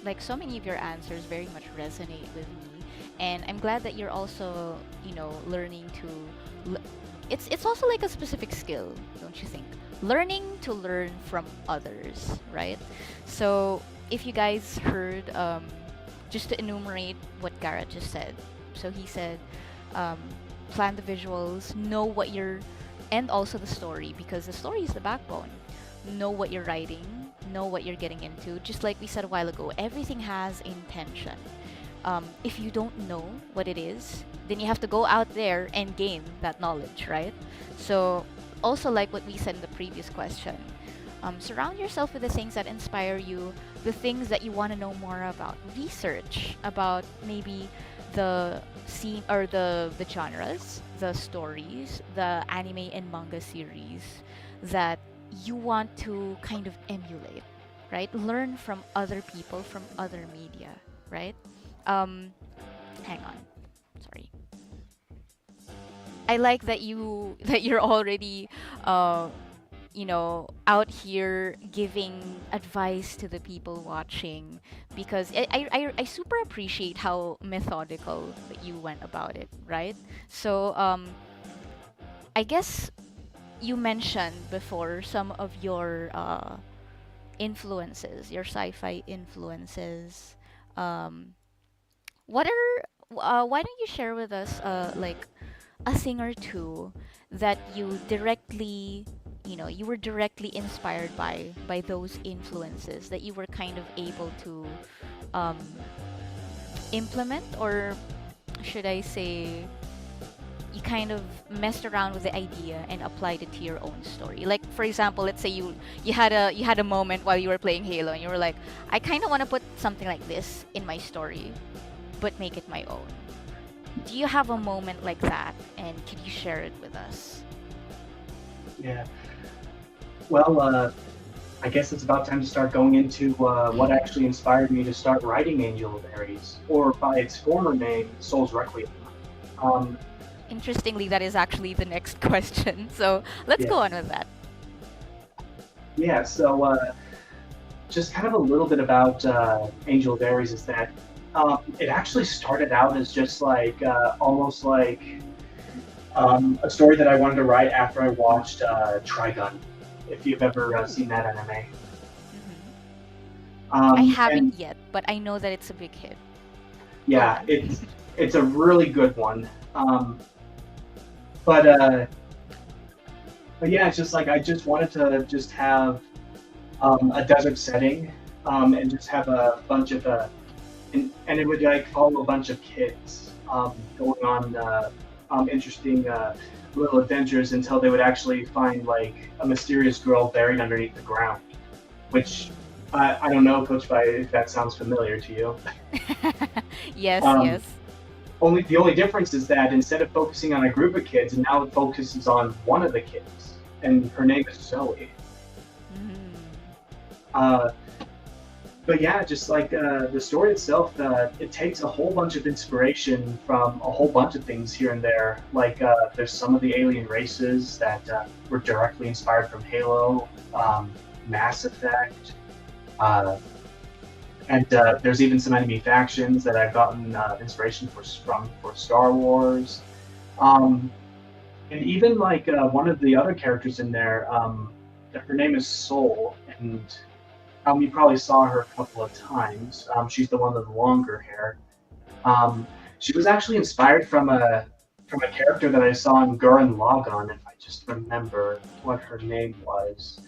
like so many of your answers very much resonate with me, and I'm glad that you're also, learning to. It's also like a specific skill, don't you think? Learning to learn from others, right? So if you guys heard, just to enumerate what Garrett just said. So he said, um, plan the visuals, know what you're, and also the story, because the story is the backbone. Know what you're writing, know what you're getting into. Just like we said a while ago, everything has intention. If you don't know what it is, then you have to go out there and gain that knowledge, right? So, also like what we said in the previous question, surround yourself with the things that inspire you, the things that you want to know more about. Research about maybe the scene or the genres, the stories, the anime and manga series that you want to kind of emulate, right? Learn from other people, from other media, right? Um, hang on, sorry. I like that you that you're already uh, out here giving advice to the people watching, because I super appreciate how methodical that you went about it, right? So I guess you mentioned before some of your influences, your sci-fi influences. Um, what are why don't you share with us like a thing or two that you were directly inspired by those influences that you were kind of able to um, implement, or should I say you kind of messed around with the idea and applied it to your own story. Like for example, let's say you had a moment while you were playing Halo and you were like, I kind of want to put something like this in my story, but make it my own. Do you have a moment like that, and can you share it with us? Yeah. Well, I guess it's about time to start going into what actually inspired me to start writing Angel of Aries, or by its former name, Soul's Requiem. Um, Interestingly, that is actually the next question. So let's yeah. go on with that. Yeah, so just kind of a little bit about Angel of Aries is that it actually started out as just like almost like a story that I wanted to write after I watched Trigun, if you've ever seen that anime. Hmm. I And haven't yet, but I know that it's a big hit. Go yeah, on. it's a really good one. But but yeah, it's just like I just wanted to just have a desert setting, and just have a bunch of and it would like follow a bunch of kids going on interesting little adventures until they would actually find like a mysterious girl buried underneath the ground. Which I don't know, Coach, if that sounds familiar to you. Yes, Um, yes. the only difference is that instead of focusing on a group of kids, now it focuses on one of the kids, and her name is Zoe. Mm. Uh, but yeah, just like the story itself, it takes a whole bunch of inspiration from a whole bunch of things here and there. Like there's some of the alien races that were directly inspired from Halo, Mass Effect, uh, and there's even some enemy factions that I've gotten inspiration from for Star Wars. Um, and even like one of the other characters in there, her name is Soul, and you probably saw her a couple of times. She's the one with the longer hair. She was actually inspired from a character that I saw in Gurren Lagann, if I just remember what her name was.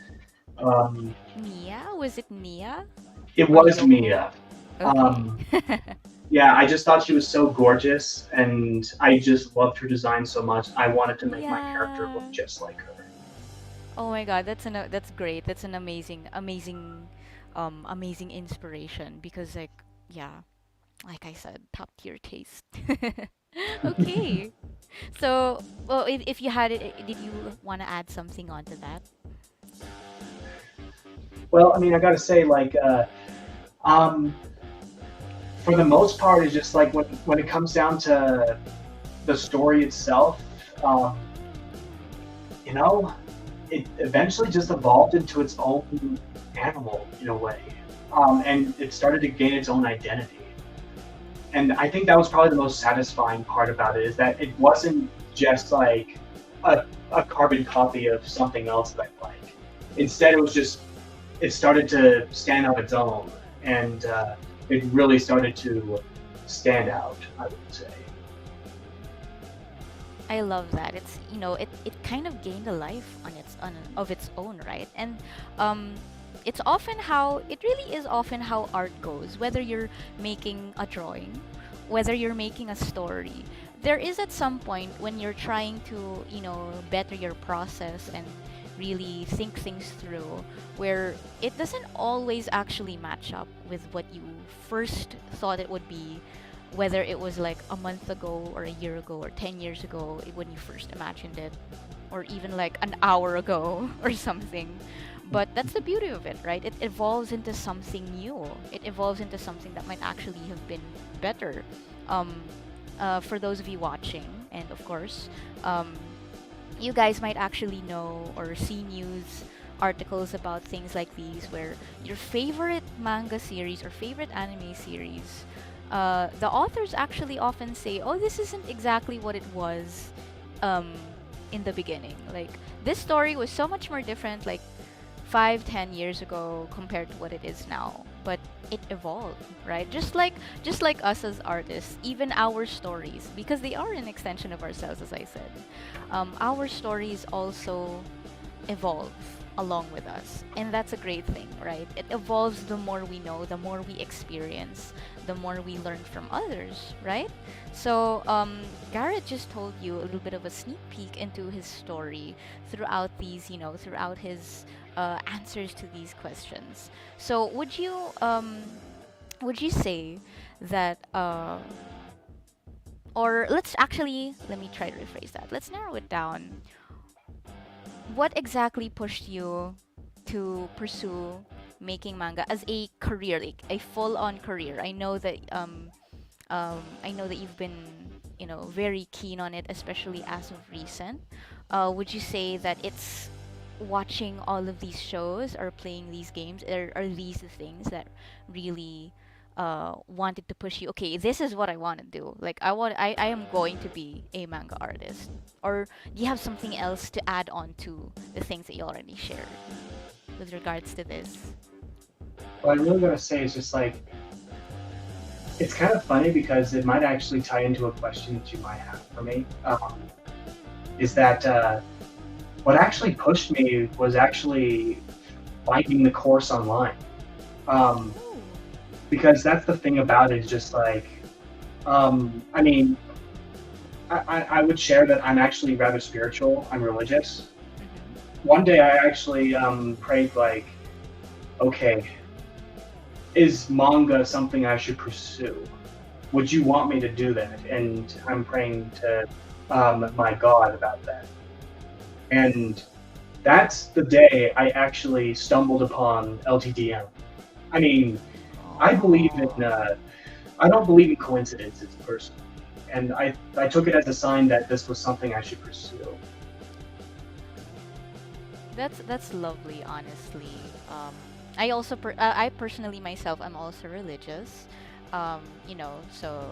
Um, Mia? Was it Mia it or was Yoko? Mia. Okay. Um, yeah, I just thought she was so gorgeous, and I just loved her design so much. I wanted to make my character look Yeah. just like her. Oh my God, that's great. That's an amazing inspiration, because like yeah, like I said, top tier taste. Okay. So, well, if you had it, did you want to add something onto that? Well, I mean, I gotta say, like, um, for the most part, it's just like when it comes down to the story itself, um, you know, it eventually just evolved into its own animal in a way, and it started to gain its own identity. And I think that was probably the most satisfying part about it is that it wasn't just like a carbon copy of something else that I like. Instead, it was just it started to stand on its own, and it really started to stand out, I would say. I love that. It's it kind of gained a life of its own, right? And um it really is often how art goes, whether you're making a drawing, whether you're making a story. There is at some point when you're trying to, better your process and really think things through, where it doesn't always actually match up with what you first thought it would be, whether it was like a month ago or a year ago or 10 years ago when you first imagined it, or even like an hour ago or something. But that's the beauty of it, right? It evolves into something new. It evolves into something that might actually have been better. Um, for those of you watching, and of course, um, you guys might actually know or see news articles about things like these where your favorite manga series or favorite anime series, the authors actually often say, oh, this isn't exactly what it was um, in the beginning. Like, this story was so much more different, like 5, 10 years ago compared to what it is now. But it evolved, right? Just like us as artists, even our stories, because they are an extension of ourselves, as I said. Our stories also evolve along with us, and that's a great thing, right? It evolves the more we know, the more we experience, the more we learn from others, right? So Garrett just told you a little bit of a sneak peek into his story throughout these, throughout his answers to these questions. So would you say that or let me try to rephrase that. Let's narrow it down. What exactly pushed you to pursue making manga as a career, like a full-on career? I know that you've been, very keen on it, especially as of recent. Would you say that it's watching all of these shows or playing these games? Are these the things that really wanted to push you? Okay, this is what I want to do. Like, I am going to be a manga artist. Or do you have something else to add on to the things that you already shared with regards to this? What I really gotta say is just like, it's kind of funny because it might actually tie into a question that you might have for me. Is that what actually pushed me was actually finding the course online. Um, Ooh. because that's the thing about it, is just like, I mean, I would share that I'm actually rather spiritual. I'm religious. Mm-hmm. One day I actually prayed like, okay, is manga something I should pursue? Would you want me to do that? And I'm praying to my God about that. And that's the day I actually stumbled upon LTDM. I mean, I believe in, I don't believe in coincidences personally. And I took it as a sign that this was something I should pursue. That's lovely, honestly. I personally myself, I'm also religious. So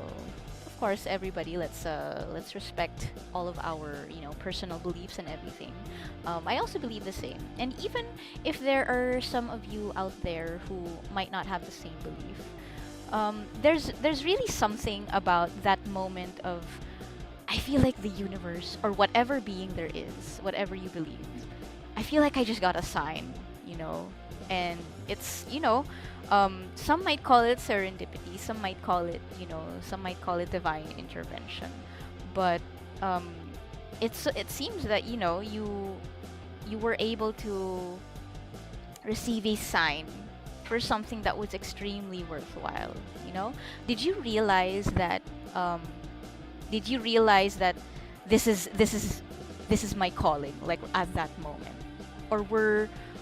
of course, everybody, let's respect all of our, personal beliefs and everything. I also believe the same, and even if there are some of you out there who might not have the same belief, there's really something about that moment of, I feel like the universe or whatever being there is, whatever you believe, I feel like I just got a sign, you know, and it's, some might call it serendipity, some might call it divine intervention, but um, it seems that you were able to receive a sign for something that was extremely worthwhile. Did you realize that? Um, did you realize that this is this is this is my calling, like at that moment,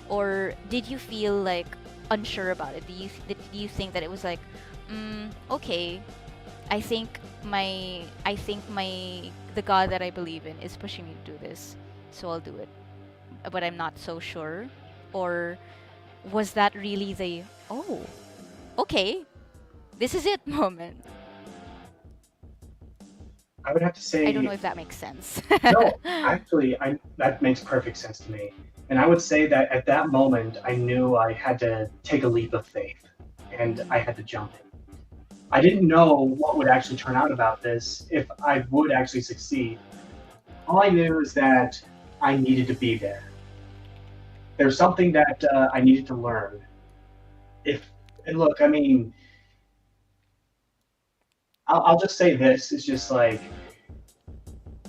or did you feel like unsure about it? Do you think that it was like, okay, I think my the God that I believe in is pushing me to do this, so I'll do it, but I'm not so sure, or was that really the, oh, okay, this is it moment? I would have to I don't say, know if that makes sense. no, actually, that makes perfect sense to me. And I would say that at that moment, I knew I had to take a leap of faith and I had to jump in. I didn't know what would actually turn out about this, if I would actually succeed. All I knew is that I needed to be there. There's something that I needed to learn. And look, I mean, I'll just say this: it's just like,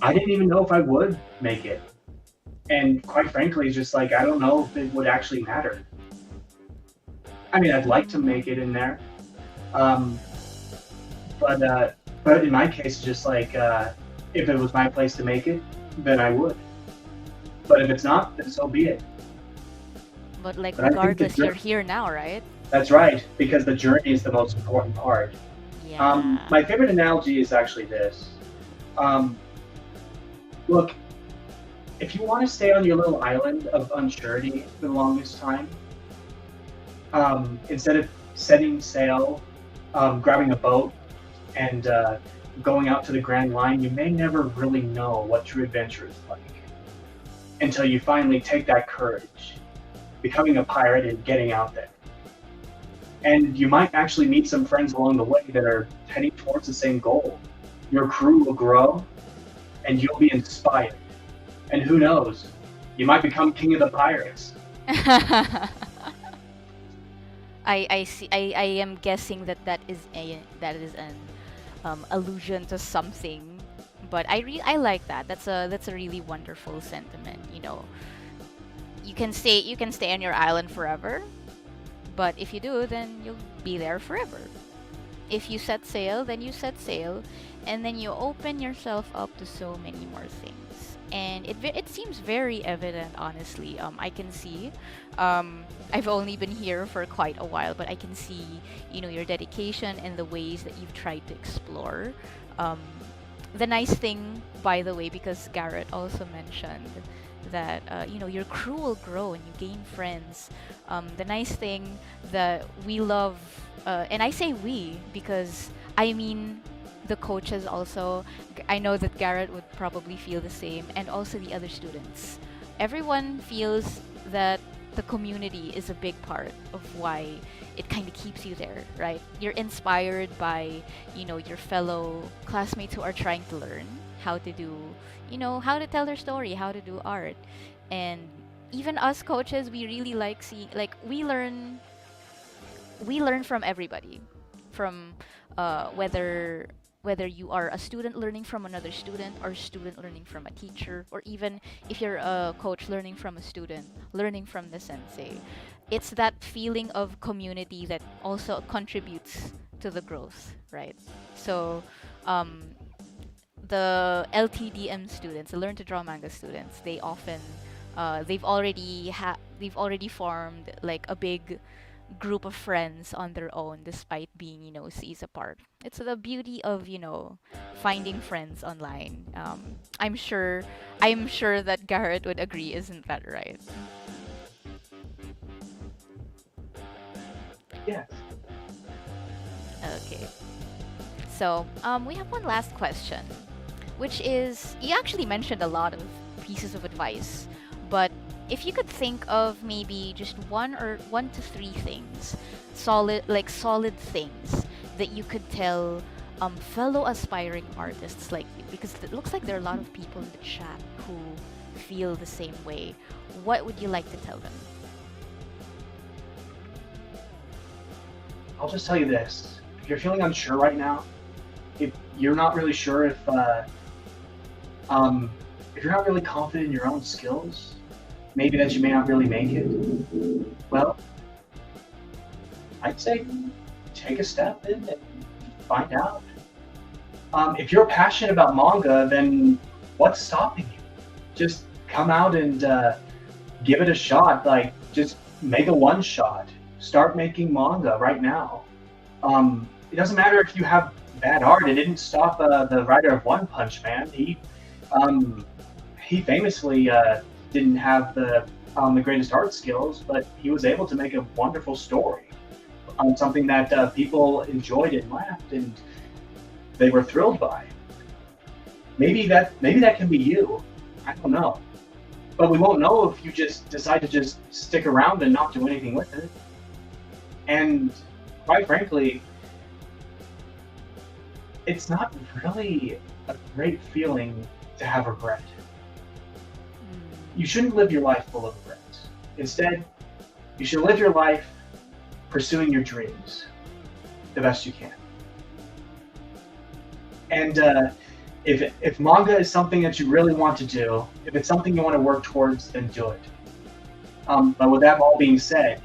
I didn't even know if I would make it, and quite frankly, it's just like, I don't know if it would actually matter. I mean, I'd like to make it in there, um, but in my case, it's just like, if it was my place to make it, then I would. But if it's not, then so be it. But like But I think regardless, you're here now, right? that's right, because the journey is the most important part. Yeah. My favorite analogy is actually this. Um, Look, if you want to stay on your little island of unsurety for the longest time, instead of setting sail, grabbing a boat, and going out to the Grand Line, you may never really know what true adventure is like until you finally take that courage, becoming a pirate and getting out there. And you might actually meet some friends along the way that are heading towards the same goal. Your crew will grow, and you'll be inspired. And who knows, you might become king of the pirates. I see. I am guessing that that is an allusion to something, but I like that. That's a really wonderful sentiment. You know, you can stay on your island forever, but if you do, then you'll be there forever. If you set sail, then you set sail, and then you open yourself up to so many more things. And it seems very evident, honestly. I can see. I've only been here for quite a while, but I can see, you know, your dedication and the ways that you've tried to explore. Um, the nice thing, by the way, because Garrett also mentioned that you know, your crew will grow and you gain friends. The nice thing that we love, and I say we because I mean the coaches also. I know that Garrett would probably feel the same, and also the other students. Everyone feels that the community is a big part of why it kind of keeps you there, right? You're inspired by, you know, your fellow classmates who are trying to learn how to do, you know, how to tell their story, how to do art. And even us coaches, we really like seeing, like, we learn from everybody, from whether you are a student learning from another student, or student learning from a teacher, or even if you're a coach learning from a student, learning from the sensei. It's that feeling of community that also contributes to the growth, right? So um, the LTDM students, the Learn to Draw Manga students, they often they've already formed like a big group of friends on their own, despite being, you know, seas apart. It's the beauty of, you know, finding friends online. I'm sure that Garrett would agree, isn't that right? Yes. Okay. So we have one last question, which is, you actually mentioned a lot of pieces of advice, but if you could think of maybe just one to three things, solid things that you could tell fellow aspiring artists like you, because it looks like there are a lot of people in the chat who feel the same way. What would you like to tell them? I'll just tell you this. If you're feeling unsure right now, if you're not really sure if you're not really confident in your own skills, maybe that you may not really make it, well, I'd say take a step in and find out. If you're passionate about manga, then what's stopping you? Just come out and give it a shot. Like, just make a one shot. Start making manga right now. It doesn't matter if you have bad art. It didn't stop the writer of One Punch Man. He famously didn't have the greatest art skills, but he was able to make a wonderful story on something that people enjoyed and laughed and they were thrilled by. Maybe that can be you. I don't know, but we won't know if you just decide to just stick around and not do anything with it. And quite frankly, it's not really a great feeling to have regret. You shouldn't live your life full of regrets. Instead, you should live your life pursuing your dreams the best you can. And if manga is something that you really want to do, if it's something you want to work towards, then do it. But with that all being said,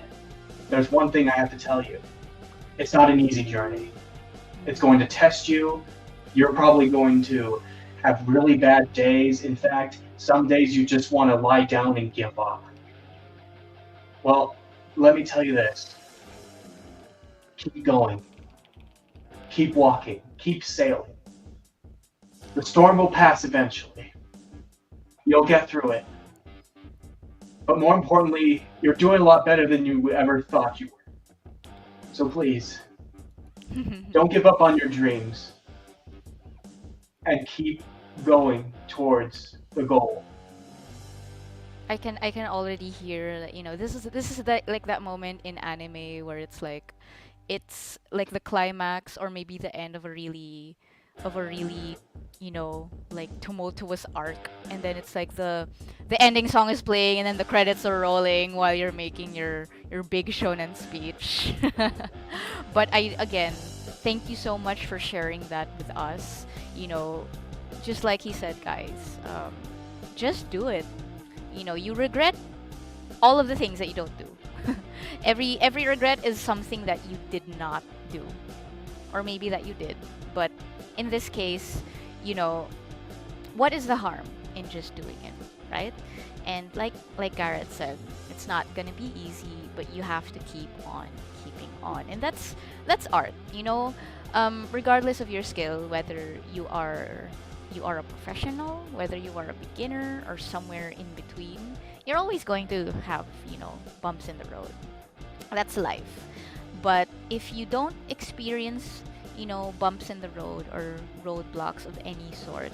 there's one thing I have to tell you. It's not an easy journey. It's going to test you. You're probably going to have really bad days. In fact, some days you just want to lie down and give up. Well, let me tell you this: keep going, keep walking, keep sailing. The storm will pass eventually. You'll get through it. But more importantly, you're doing a lot better than you ever thought you were. So please, don't give up on your dreams and keep going towards the goal. I can already hear that, this is that, like, that moment in anime where it's like the climax or maybe the end of a really like tumultuous arc, and then it's like the ending song is playing and then the credits are rolling while you're making your big shonen speech. But I again, thank you so much for sharing that with us. you know just like he said, guys, just do it. You regret all of the things that you don't do. Every regret is something that you did not do, or maybe that you did. But in this case, you know, what is the harm in just doing it, right? And like Garrett said, it's not gonna be easy, but you have to keep on keeping on, and that's art. Regardless of your skill, whether you are a professional, whether you are a beginner or somewhere in between, you're always going to have bumps in the road. That's life. But if you don't experience bumps in the road or roadblocks of any sort,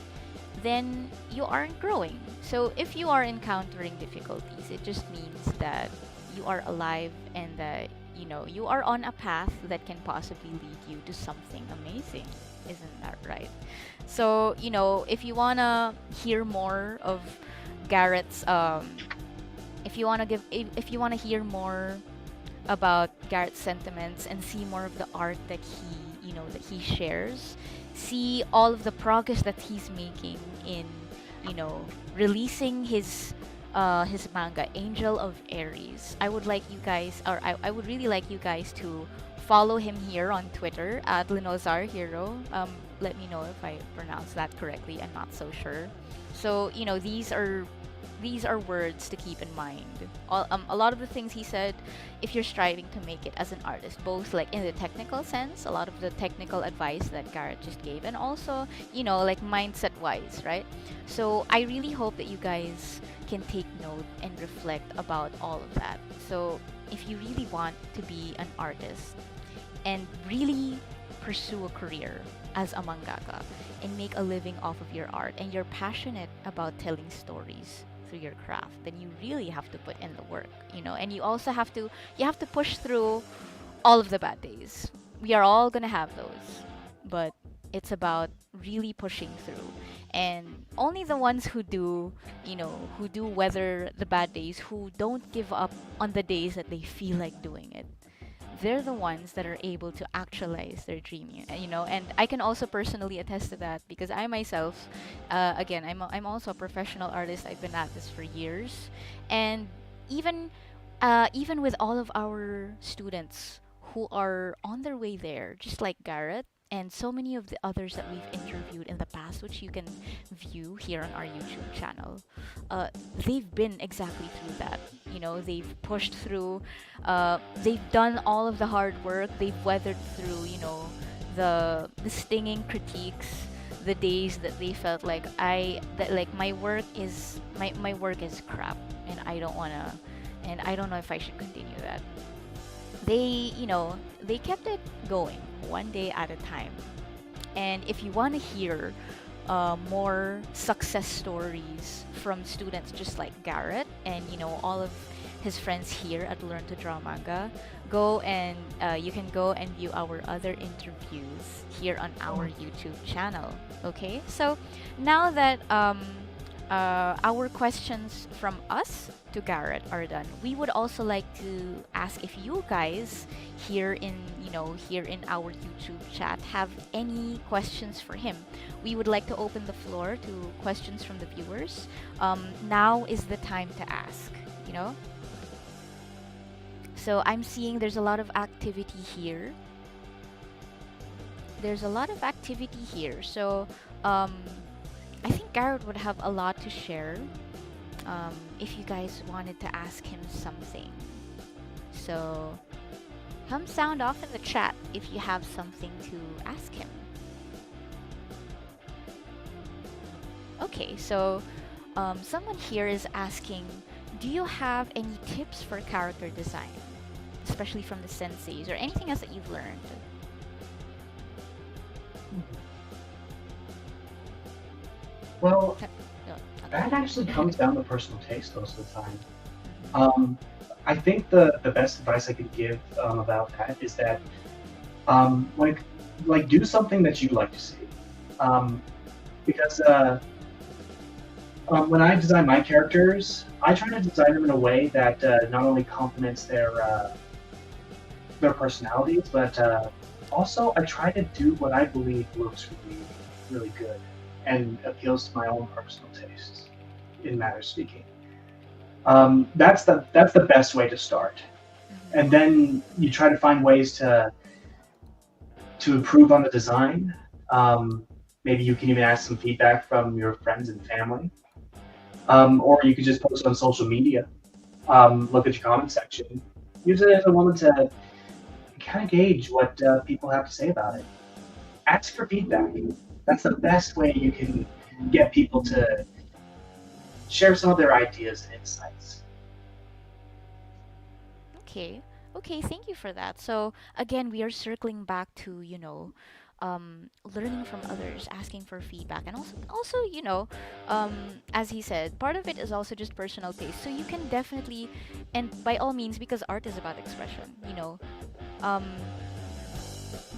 then you aren't growing. So if you are encountering difficulties, it just means that you are alive and that you are on a path that can possibly lead you to something amazing. Isn't that right? So, if you want to hear more of Garrett's if you want to hear more about Garrett's sentiments and see more of the art that he shares, see all of the progress that he's making in, releasing his manga Angel of Aries. I would really like you guys to follow him here on Twitter at Linozar Hero. Let me know if I pronounced that correctly. I'm not so sure. So these are words to keep in mind. A lot of the things he said, if you're striving to make it as an artist, both like in the technical sense, a lot of the technical advice that Garrett just gave, and also, like mindset wise, right? So I really hope that you guys can take note and reflect about all of that. So if you really want to be an artist and really pursue a career as a mangaka and make a living off of your art, and you're passionate about telling stories through your craft, then you really have to put in the work, and you also have to push through all of the bad days. We are all gonna have those, but it's about really pushing through. And only the ones who do weather the bad days, who don't give up on the days that they feel like doing it, they're the ones that are able to actualize their dream, and I can also personally attest to that, because I myself, again, I'm also a professional artist. I've been at this for years, and even even with all of our students who are on their way there, just like Garrett and so many of the others that we've interviewed in the past, which you can view here on our YouTube channel, they've been exactly through that. They've pushed through, they've done all of the hard work, they've weathered through, the stinging critiques, the days that they felt like my work is crap, and I don't know if I should continue that. They kept it going one day at a time. And if you want to hear more success stories from students just like Garrett and all of his friends here at Learn to Draw Manga, you can go and view our other interviews here on our YouTube channel. Okay, so now that our questions from us to Garrett are done, we would also like to ask if you guys here in our YouTube chat have any questions for him. We would like to open the floor to questions from the viewers. Now is the time to ask. So I'm seeing there's a lot of activity here. So I think Garrett would have a lot to share if you guys wanted to ask him something. So sound off in the chat if you have something to ask him. Okay, so someone here is asking, do you have any tips for character design, especially from the senseis or anything else that you've learned? Well, No, that okay. actually comes down to personal taste most of the time. Um, I think the best advice I could give about that is that like do something that you like to see. Um, because when I design my characters, I try to design them in a way that not only complements their personalities, but also I try to do what I believe looks really good and appeals to my own personal tastes, in matter of speaking. That's the best way to start, and Mhm. then you try to find ways to improve on the design. Um, Maybe you can even ask some feedback from your friends and family, or you could just post on social media. Look at your comment section. Use it as a moment to kind of gauge what people have to say about it. Ask for feedback. That's the best way you can get people to share some of their ideas and insights. Okay. Okay, thank you for that. So again, we are circling back to, learning from others, asking for feedback, and also, as he said, part of it is also just personal taste. So you can definitely, and by all means, because art is about expression, um,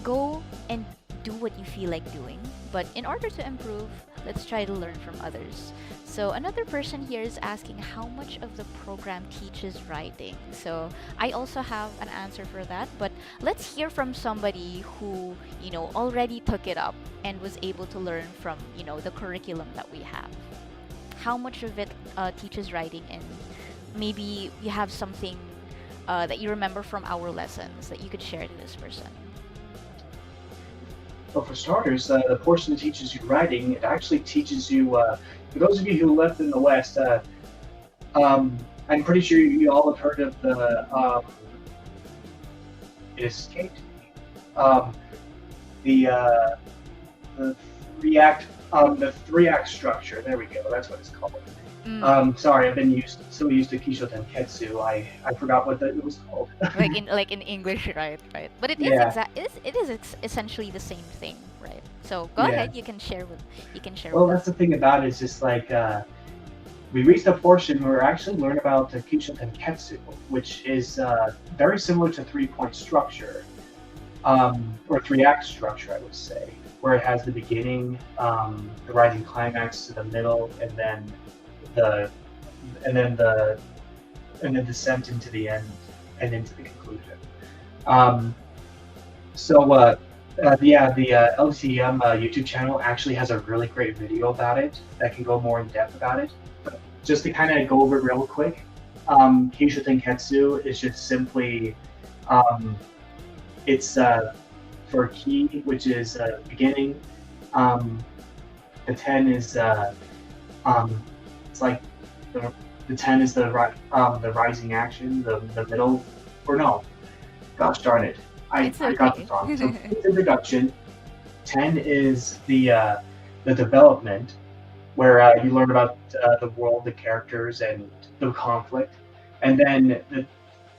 go and do what you feel like doing. But in order to improve, let's try to learn from others. So another person here is asking how much of the program teaches writing. So I also have an answer for that, but let's hear from somebody who, already took it up and was able to learn from, the curriculum that we have. How much of it teaches writing, and maybe you have something that you remember from our lessons that you could share to this person. Well, for starters, the portion that teaches you writing, it actually teaches you, for those of you who lived in the West, I'm pretty sure you all have heard of it escaped me, the, uh, the the 3 act structure. There we go, that's what it's called. Mm. Sorry, I've been so used to Kisho Tenketsu, I forgot what it was called. Like in English, right? Right. But it is Yeah, essentially the same thing, right? So go yeah. ahead. You can share Well, with that's us. the thing about it, is just like, we reached a portion where we actually learn about the Kisho Tenketsu, which is very similar to 3 point structure, or 3 act structure, I would say, where it has the beginning, the rising climax to the middle, the and then the descent into the end and into the conclusion. Um, the LCM YouTube channel actually has a really great video about it that can go more in depth about it. But just to kind of go over it real quick, Keisha Tenketsu is just simply, um, it's for Ki, which is beginning. Um, the 10 is um, it's like the, the 10 is the rising action. The middle, or no, gosh darn it, It's I got okay. this wrong. So it's introduction. 10 is the development, where you learn about the world, the characters, and the conflict, and then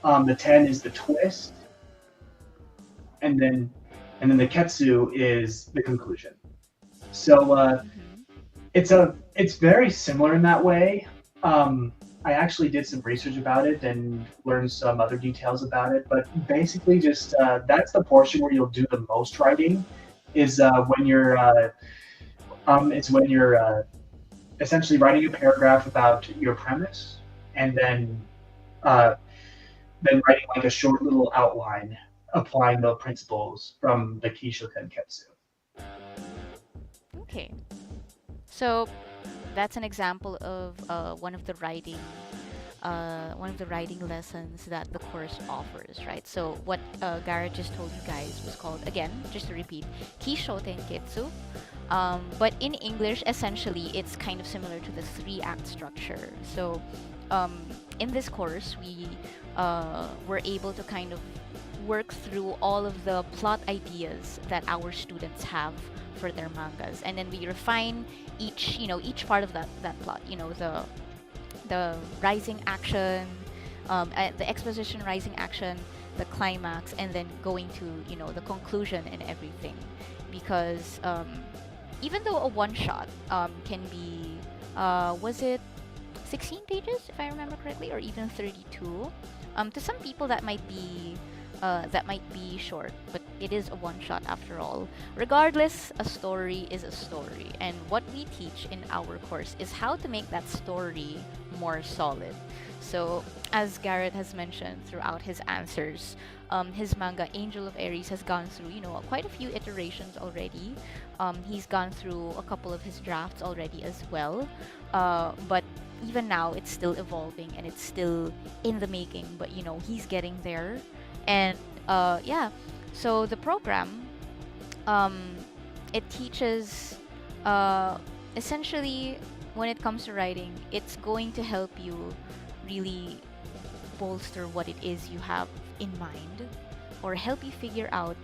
the 10 is the twist, and then the Ketsu is the conclusion. So Mhm. it's very similar in that way. I actually did some research about it and learned some other details about it, but basically, just that's the portion where you'll do the most writing. Is when you're it's when you're essentially writing a paragraph about your premise, and uh, then writing like a short little outline applying the principles from the Kisho Tenketsu. Okay. So that's an example of one of the writing lessons that the course offers, right? So what Garrett just told you guys was called, again, just to repeat, Kisho Tenketsu. But in English, essentially, it's kind of similar to the 3 act structure. So um, in this course, we were able to kind of work through all of the plot ideas that our students have for their mangas, and then we refine each part of that plot. The rising action, the exposition, rising action, the climax, and then going to the conclusion and everything. Because even though a one shot can be, was it 16 pages if I remember correctly, or even 32? To some people that might be short, but it is a one shot after all. Regardless, a story is a story, and what we teach in our course is how to make that story more solid. So, as Garrett has mentioned throughout his answers, his manga Angel of Aries has gone through, quite a few iterations already. He's gone through a couple of his drafts already as well, but even now it's still evolving and it's still in the making. But he's getting there, and yeah. So the program, um, it teaches, uh, essentially, when it comes to writing, it's going to help you really bolster what it is you have in mind, or help you figure out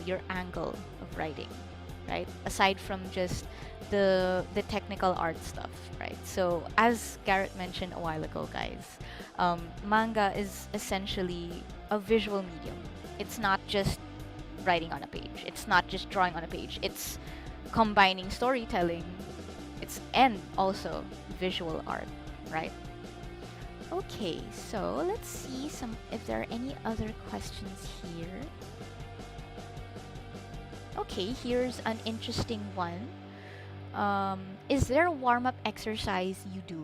your angle of writing, right, aside from just the technical art stuff, right? So as Garrett mentioned a while ago, guys, manga is essentially a visual medium. It's not just writing on a page, it's not just drawing on a page, it's combining storytelling, it's and also visual art, right? Okay, so let's see some if there are any other questions here. Okay, here's an interesting one. Is there a warm-up exercise you do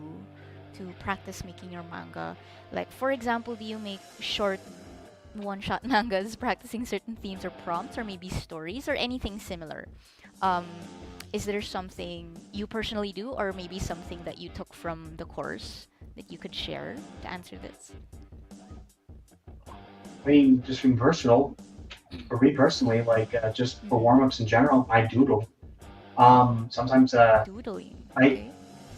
to practice making your manga? Like, for example, do you make short one-shot mangas practicing certain themes or prompts, or maybe stories, or anything similar? Um, is there something you personally do, or maybe something that you took from the course that you could share to answer this? I mean, just being personal, for me personally, like just for Mm-hmm. warm-ups in general, I doodle. Sometimes Doodling. I Okay.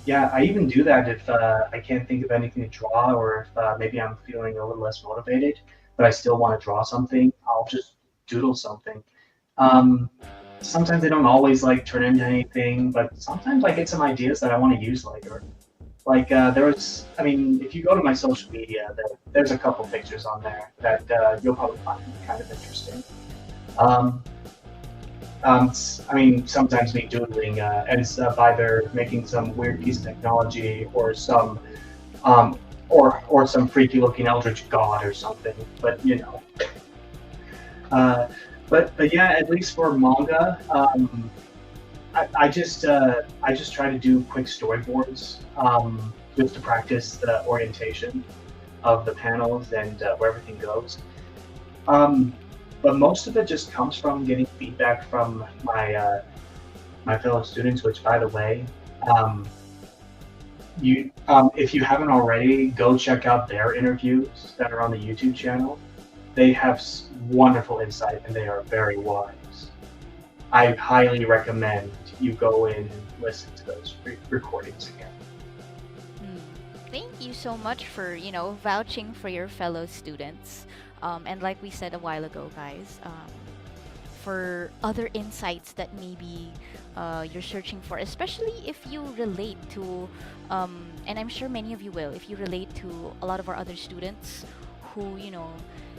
yeah, I even do that if I can't think of anything to draw, or if maybe I'm feeling a little less motivated, but I still want to draw something. I'll just doodle something. Um, Sometimes they don't always like turn into anything, but sometimes I get some ideas that I want to use later. Like there was, I mean, if you go to my social media, there's a couple pictures on there that you'll probably find kind of interesting. Um, I mean, sometimes me doodling ends up either making some weird piece of technology or or some freaky looking eldritch god or something. But uh, but yeah, at least for manga, I just try to do quick storyboards just to practice the orientation of the panels and where everything goes. Um, but most of it just comes from getting feedback from my fellow students. Which, by the way, um, you if you haven't already, go check out their interviews that are on the YouTube channel. They have wonderful insight and they are very wise. I highly recommend you go in and listen to those recordings again. Mm. Thank you so much for, vouching for your fellow students. And like we said a while ago, guys, for other insights that maybe you're searching for, especially if you relate to, and I'm sure many of you will, if you relate to a lot of our other students who,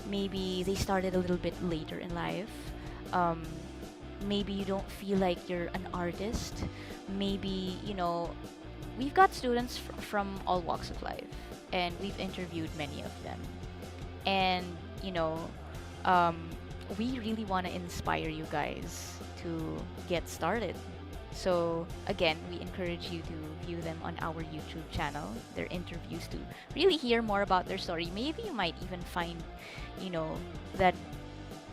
maybe they started a little bit later in life. Um, Maybe you don't feel like you're an artist. Maybe, we've got students from all walks of life, and we've interviewed many of them. And, you know, um, we really want to inspire you guys to get started. So, again, we encourage you to view them on our YouTube channel, their interviews, to really hear more about their story. Maybe you might even find, that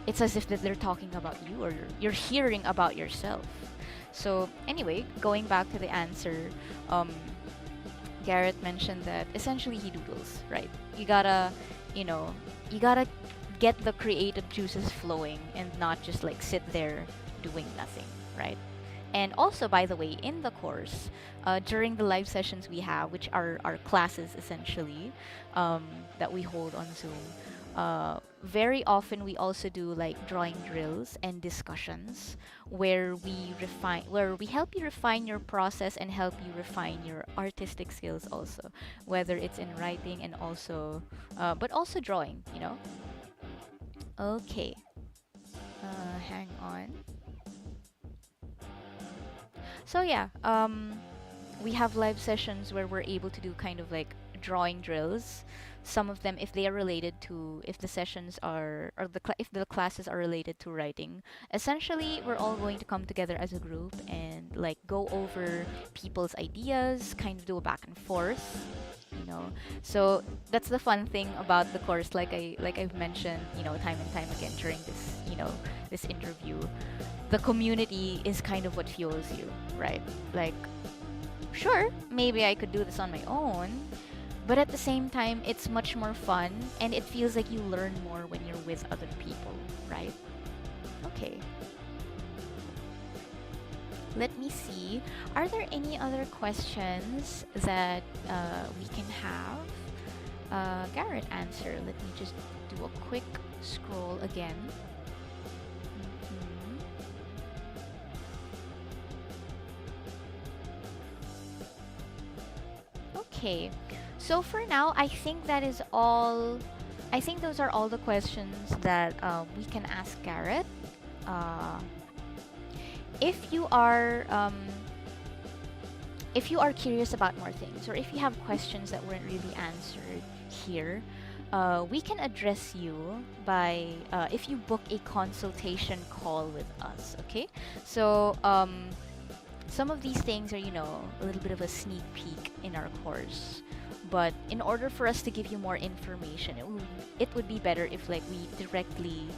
it's as if that they're talking about you, or you're hearing about yourself. So anyway, going back to the answer, um, Garrett mentioned that essentially he doodles, right? You know, you gotta get the creative juices flowing and not just like sit there doing nothing, right? And also, by the way, in the course, during the live sessions we have, which are our classes essentially, um, that we hold on Zoom, very often we also do like drawing drills and discussions where we help you refine your process and help you refine your artistic skills also, whether it's in writing and also, but also drawing, you know. Okay, hang on. So yeah, we have live sessions where we're able to do kind of like drawing drills. Some of them, if they are related to, if the sessions are, or if the classes are related to writing, essentially we're all going to come together as a group and like go over people's ideas, kind of do a back and forth, you know. So that's the fun thing about the course, like I've mentioned, you know, time and time again during this, you know, this interview. The community is kind of what fuels you, right? Like, sure, maybe I could do this on my own, but at the same time, it's much more fun and it feels like you learn more when you're with other people, right? Okay. Let me see. Are there any other questions that we can have Garrett answer? Let me just do a quick scroll again. Mhm. Okay. So for now, I think that is all. I think those are all the questions that we can ask Garrett. Uh, if you are curious about more things, or if you have questions that weren't really answered here, we can address you by if you book a consultation call with us. Okay, so some of these things are, you know, a little bit of a sneak peek in our course. But in order for us to give you more information, it would be better if like we directly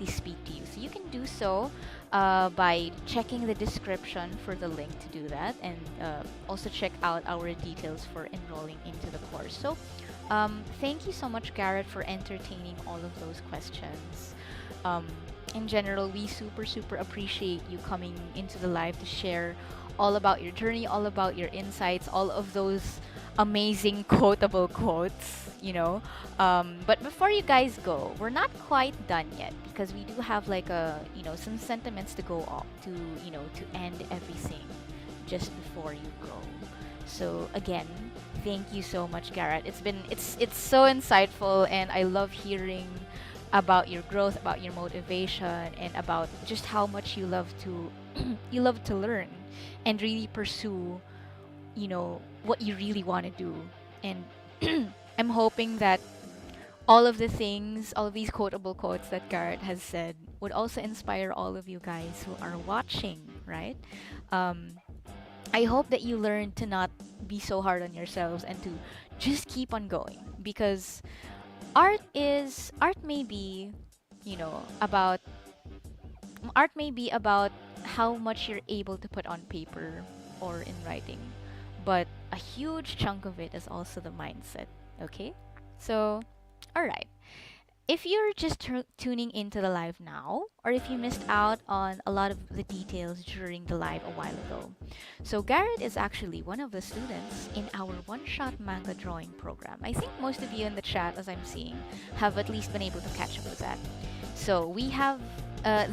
speak to you. So you can do so by checking the description for the link to do that, and also check out our details for enrolling into the course. So thank you so much, Garrett, for entertaining all of those questions. Um, in general, we super appreciate you coming into the live to share all about your journey, all about your insights, all of those amazing quotable quotes, you know. But before you guys go, we're not quite done yet because we do have like a, you know, some sentiments to go off to, you know, to end everything just before you go. So again, thank you so much, Garrett. It's so insightful, and I love hearing about your growth, about your motivation, and about just how much you love to you love to learn and really pursue, you know, what you really want to do. And I'm hoping that all of the things, all of these quotable quotes that Garrett has said would also inspire all of you guys who are watching, right? Um, I hope that you learn to not be so hard on yourselves and to just keep on going, because art may be, you know, about art may be about how much you're able to put on paper or in writing, but a huge chunk of it is also the mindset. Okay, so all right, if you're just tuning into the live now, or if you missed out on a lot of the details during the live a while ago, so Garrett is actually one of the students in our one-shot manga drawing program. I think most of you in the chat, as I'm seeing, have at least been able to catch up with that. So we have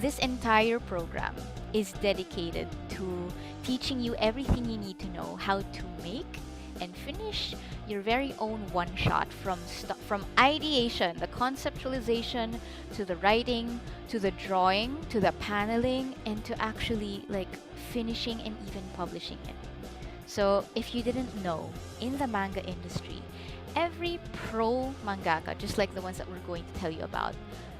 this entire program is dedicated to teaching you everything you need to know how to make and finish your very own one shot from ideation, the conceptualization, to the writing, to the drawing, to the paneling, and to actually like finishing and even publishing it. So if you didn't know, in the manga industry, every pro mangaka, just like the ones that we're going to tell you about,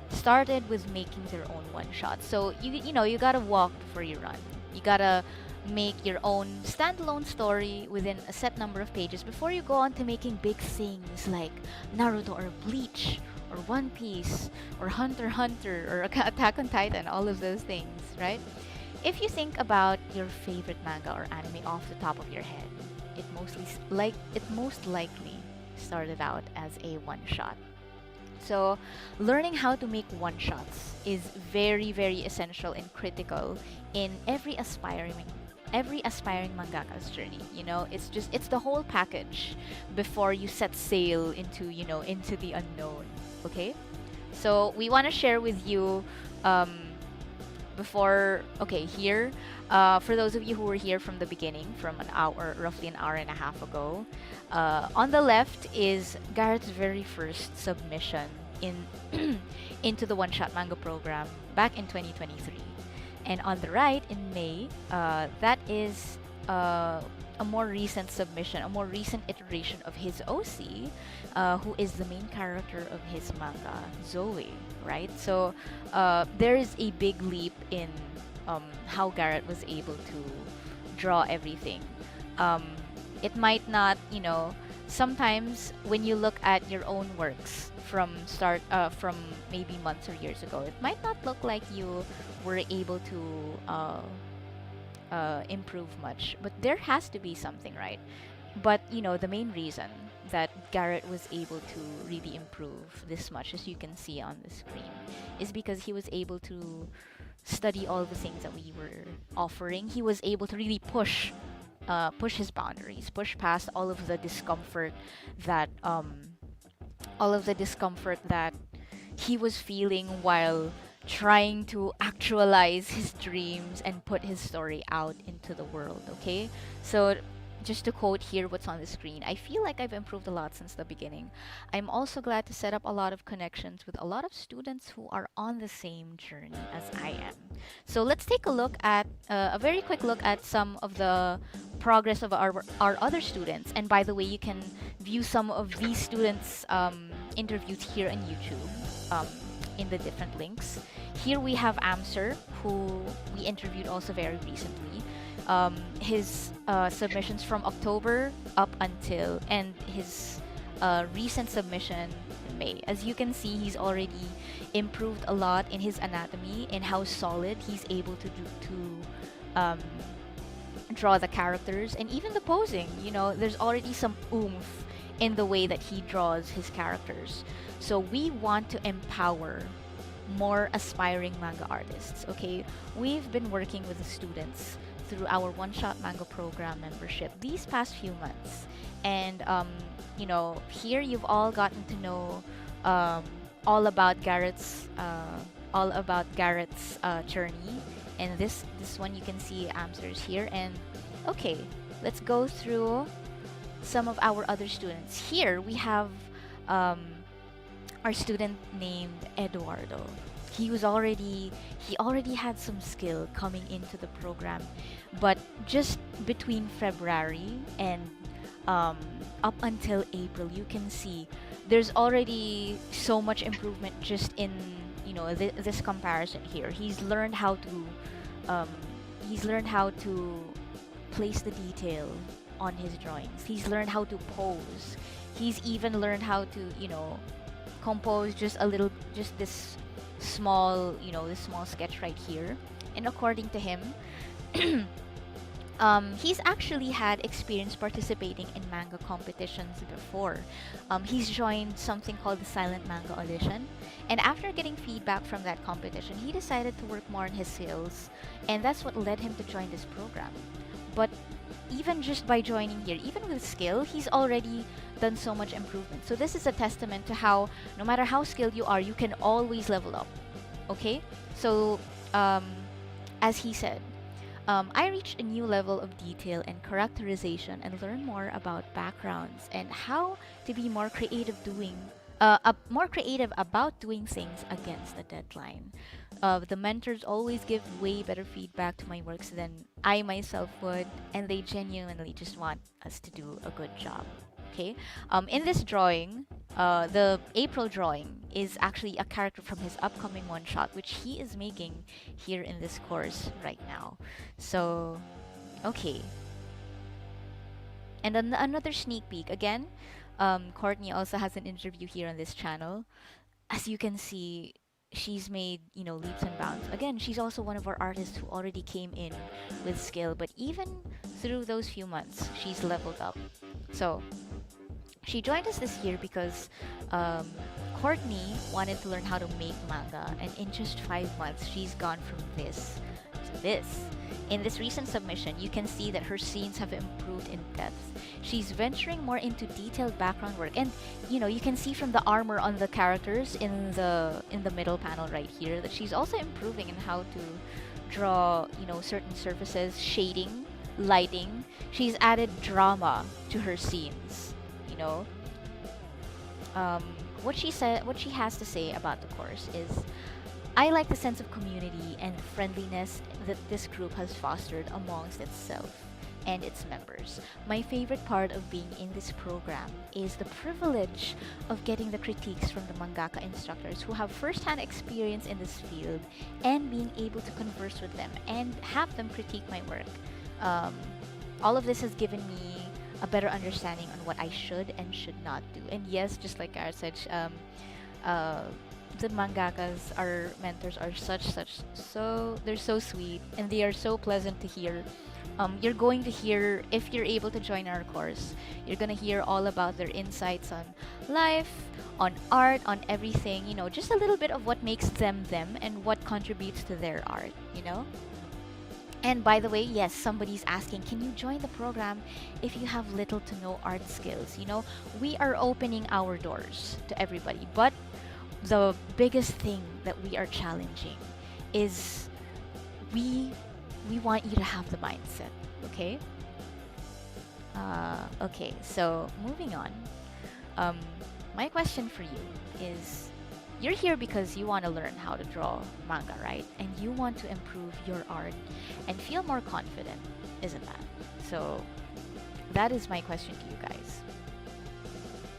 started with making their own one shot. So you know, you gotta walk before you run. You gotta make your own standalone story within a set number of pages before you go on to making big things like Naruto or Bleach or One Piece or Hunter x Hunter or Attack on Titan, all of those things, right? If you think about your favorite manga or anime off the top of your head, it most likely started out as a one shot. So, learning how to make one shots is very, very essential and critical in every aspiring mangaka's journey. You know, it's the whole package before you set sail into, into the unknown. Okay? So, we want to share with you here, for those of you who were here from the beginning, from roughly an hour and a half ago, on the left is Garrett's very first submission in into the One Shot Manga program back in 2023, and on the right in May, that is a more recent submission, a more recent iteration of his OC, who is the main character of his manga, Zoe, right? So there is a big leap in how Garrett was able to draw everything. Um, it might not, sometimes when you look at your own works from maybe months or years ago, it might not look like you were able to improve much, but there has to be something, right? But the main reason that Garrett was able to really improve this much, as you can see on the screen, is because he was able to study all the things that we were offering. He was able to really push his boundaries, push past that all of the discomfort that he was feeling while trying to actualize his dreams and put his story out into the world, okay? So, just to quote here what's on the screen, I feel like I've improved a lot since the beginning. I'm also glad to set up a lot of connections with a lot of students who are on the same journey as I am. So let's take a look at a very quick look at some of the progress of our other students. And by the way, you can view some of these students' interviews here on YouTube. In the different links. Here we have Amser, who we interviewed also very recently. His submissions from October up until, and his recent submission in May. As you can see, he's already improved a lot in his anatomy and how solid he's able to draw the characters and even the posing. There's already some oomph in the way that he draws his characters. So we want to empower more aspiring manga artists, okay? We've been working with the students through our One-Shot Manga Program membership these past few months. And, here you've all gotten to know all about Garrett's journey. And this one you can see Amster's here. And, okay, let's go through some of our other students. Here we have our student named Eduardo. He already had some skill coming into the program, but just between February and up until April, you can see there's already so much improvement just in this comparison here. He's learned how to place the detail on his drawings. He's learned how to pose. He's even learned how to compose just this small sketch right here. And according to him, he's actually had experience participating in manga competitions before. He's joined something called the Silent Manga Audition, and after getting feedback from that competition, he decided to work more on his skills, and that's what led him to join this program. But even just by joining here, even with skill, he's already done so much improvement. So this is a testament to how, no matter how skilled you are, you can always level up. Okay? So, as he said, I reached a new level of detail and characterization and learned more about backgrounds and how to be more creative about doing things against a deadline. The mentors always give way better feedback to my works than I myself would, and they genuinely just want us to do a good job. Okay. In this drawing, the April drawing is actually a character from his upcoming one shot, which he is making here in this course right now. So, okay. And then another sneak peek again. Courtney also has an interview here on this channel. As you can see, she's made leaps and bounds. Again, she's also one of our artists who already came in with skill, but even through those few months, she's leveled up. So she joined us this year because Courtney wanted to learn how to make manga, and in just 5 months, she's gone from this to this. In this recent submission, you can see that her scenes have improved in depth. She's venturing more into detailed background work, and you can see from the armor on the characters in the middle panel right here that she's also improving in how to draw, certain surfaces, shading, lighting. She's added drama to her scenes, you know. Um, what she has to say about the course is, I like the sense of community and friendliness that this group has fostered amongst itself and its members. My favorite part of being in this program is the privilege of getting the critiques from the mangaka instructors who have first-hand experience in this field, and being able to converse with them and have them critique my work. Um, all of this has given me a better understanding on what I should and should not do. And yes, just like Garrett said, uh, the mangakas, our mentors, are they're so sweet, and they are so pleasant to hear. You're going to hear, if you're able to join our course, you're gonna hear all about their insights on life, on art, on everything. Just a little bit of what makes them them and what contributes to their art. And by the way, yes, somebody's asking, can you join the program if you have little to no art skills? We are opening our doors to everybody, but the biggest thing that we are challenging is we want you to have the mindset, okay? Okay, so moving on. My question for you is, you're here because you want to learn how to draw manga, right? And you want to improve your art and feel more confident, isn't that? So that is my question to you guys.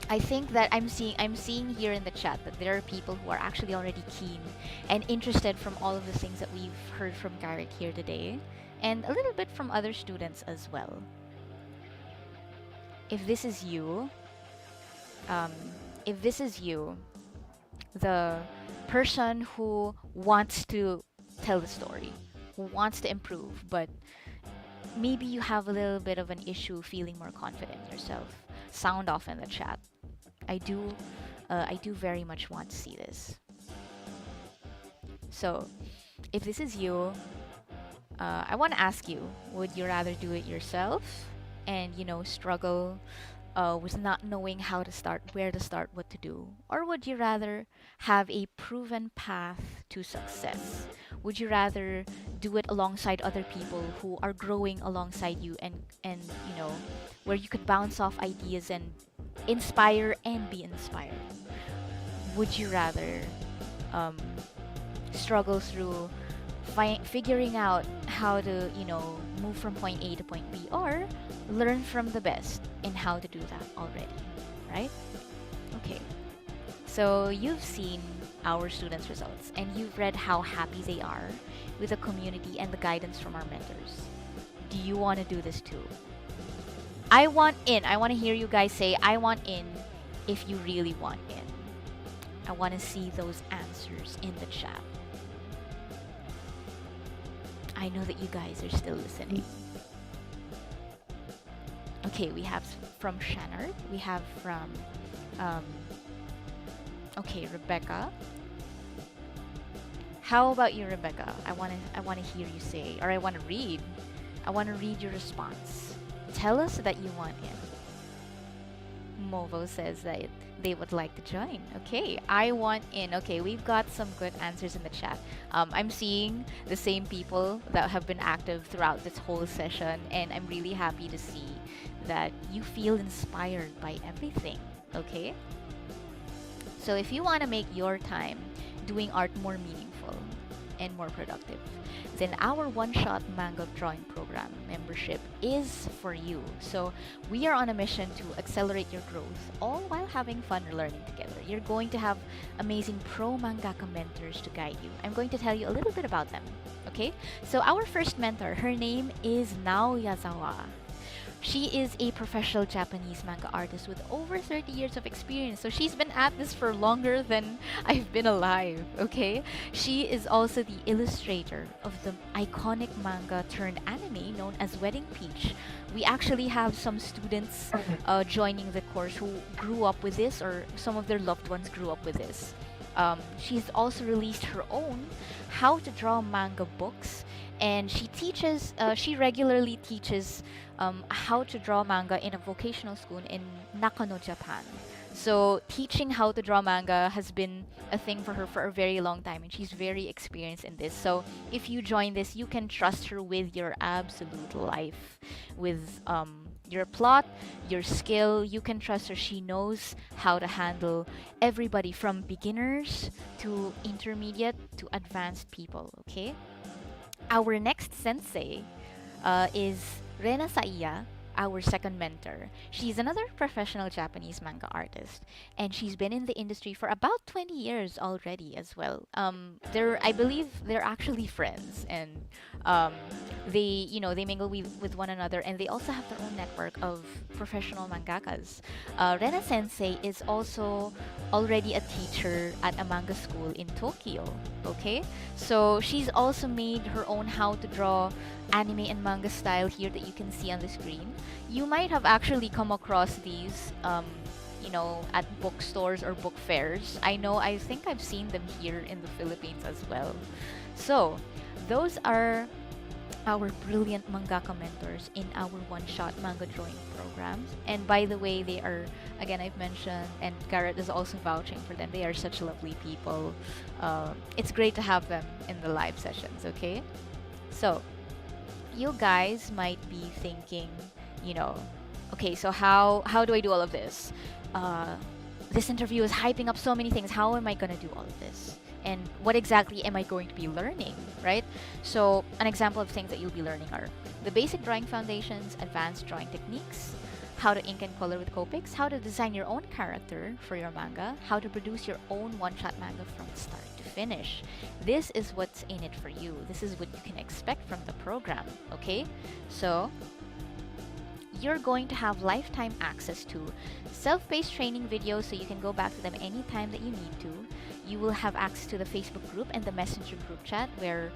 I think that I'm seeing here in the chat that there are people who are actually already keen and interested from all of the things that we've heard from Garrett here today, and a little bit from other students as well. If this is you, um, if this is you, the person who wants to tell the story, who wants to improve, but maybe you have a little bit of an issue feeling more confident in yourself, sound off in the chat. I do very much want to see this. So, if this is you, I want to ask you: would you rather do it yourself, and struggle with not knowing how to start, where to start, what to do, or would you rather have a proven path to success? Would you rather do it alongside other people who are growing alongside you, and where you could bounce off ideas and inspire and be inspired? Would you rather struggle through figuring out how to move from point A to point B, or learn from the best in how to do that already, right? Okay, so you've seen our students' results, and you've read how happy they are with the community and the guidance from our mentors. Do you want to do this too? I want in. I want to hear you guys say, I want in, if you really want in. I want to see those answers in the chat. I know that you guys are still listening. Okay, we have from Shanard. We have from, okay, Rebecca. How about you, Rebecca? I wanna hear you say, or I wanna read your response. Tell us that you want in. Movo says that they would like to join. Okay, I want in. Okay, we've got some good answers in the chat. I'm seeing the same people that have been active throughout this whole session, and I'm really happy to see that you feel inspired by everything. Okay, so if you want to make your time doing art more meaningful and more productive, then our Oneshot Manga Drawing Program membership is for you. So we are on a mission to accelerate your growth, all while having fun learning together. You're going to have amazing pro mangaka mentors to guide you. I'm going to tell you a little bit about them. Okay, so our first mentor, her name is Nao Yazawa. She is a professional Japanese manga artist with over 30 years of experience. So she's been at this for longer than I've been alive, okay? She is also the illustrator of the iconic manga turned anime known as Wedding Peach. We actually have some students joining the course who grew up with this, or some of their loved ones grew up with this. She's also released her own how to draw manga books, and she regularly teaches how to draw manga in a vocational school in Nakano, Japan. So teaching how to draw manga has been a thing for her for a very long time, and she's very experienced in this. So if you join this, you can trust her with your absolute life, with your plot, your skill. You can trust her. She knows how to handle everybody from beginners to intermediate to advanced people. Okay. Our next sensei is Rena Saiya, our second mentor. She's another professional Japanese manga artist, and she's been in the industry for about 20 years already as well. I believe they're actually friends, and um, they mingle with one another, and they also have their own network of professional mangakas. Rena Sensei is also already a teacher at a manga school in Tokyo. Okay, so she's also made her own how to draw anime and manga style here that you can see on the screen. You might have actually come across these, at bookstores or book fairs. I think I've seen them here in the Philippines as well. So, those are our brilliant mangaka mentors in our one-shot manga drawing programs. And by the way, they are, again, I've mentioned, and Garrett is also vouching for them. They are such lovely people. It's great to have them in the live sessions, okay? So, you guys might be thinking, okay, so how do I do all of this? This interview is hyping up so many things. How am I going to do all of this? And what exactly am I going to be learning, right? So an example of things that you'll be learning are the basic drawing foundations, advanced drawing techniques, how to ink and color with Copics, how to design your own character for your manga, how to produce your own one-shot manga from start to finish. This is what's in it for you. This is what you can expect from the program, okay? So you're going to have lifetime access to self-paced training videos, so you can go back to them anytime that you need to. You will have access to the Facebook group and the Messenger group chat, where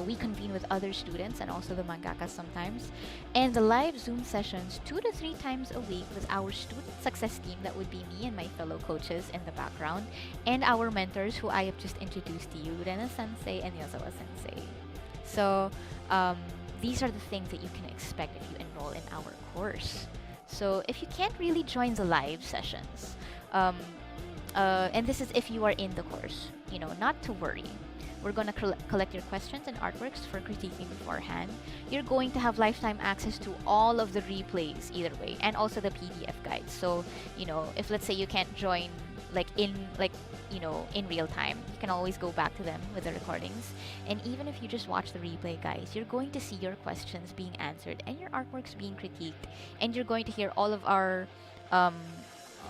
we convene with other students and also the mangakas sometimes. And the live Zoom sessions 2 to 3 times a week with our student success team, that would be me and my fellow coaches in the background, and our mentors who I have just introduced to you, Rena Sensei and Yazawa Sensei. So these are the things that you can expect if you enroll in our course. So if you can't really join the live sessions, and this is if you are in the course, not to worry. We're going to collect your questions and artworks for critiquing beforehand. You're going to have lifetime access to all of the replays either way, and also the PDF guides. So, if let's say you can't join in real time, you can always go back to them with the recordings. And even if you just watch the replay, guys, you're going to see your questions being answered and your artworks being critiqued, and you're going to hear all of our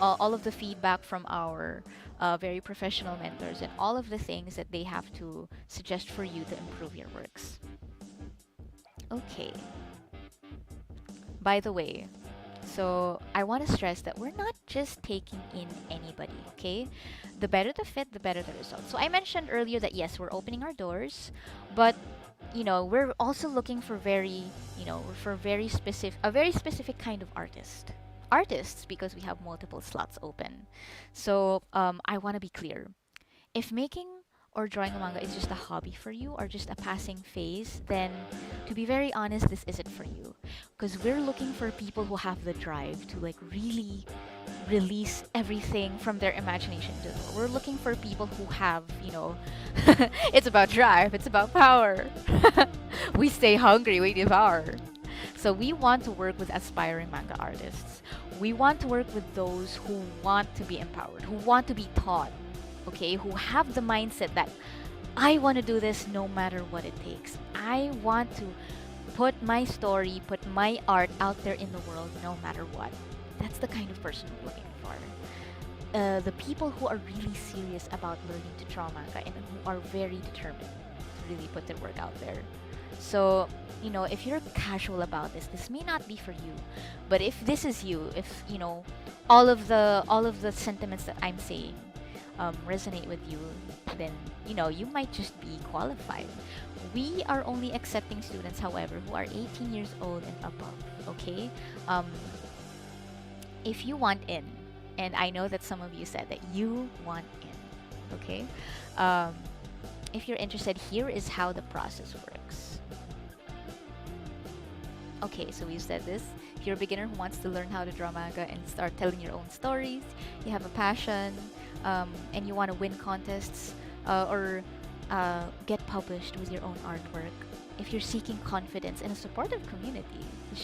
all of the feedback from our very professional mentors, and all of the things that they have to suggest for you to improve your works. Okay. By the way, so I want to stress that we're not just taking in anybody, okay? The better the fit, the better the result. So I mentioned earlier that yes, we're opening our doors, but we're also looking for a very specific kind of artists, because we have multiple slots open. So I want to be clear. If making or drawing a manga is just a hobby for you, or just a passing phase, then to be very honest, this isn't for you. Because we're looking for people who have the drive to really release everything from their imagination. We're looking for people who have, it's about drive, it's about power. We stay hungry, we devour. So we want to work with aspiring manga artists. We want to work with those who want to be empowered, who want to be taught, okay, who have the mindset that I want to do this no matter what it takes. I want to put my story, put my art out there in the world no matter what. That's the kind of person we're looking for. The people who are really serious about learning to draw manga, and who are very determined to really put their work out there. So, if you're casual about this, this may not be for you. But if this is you, if all of the sentiments that I'm saying resonate with you, then you might just be qualified. We are only accepting students, however, who are 18 years old and above. Okay, um, if you want in, and I know that some of you said that you want in. Okay, um, if you're interested, here is how the process works. Okay, so we said this. If you're a beginner who wants to learn how to draw manga and start telling your own stories, you have a passion, and you want to win contests or get published with your own artwork. If you're seeking confidence and a supportive community to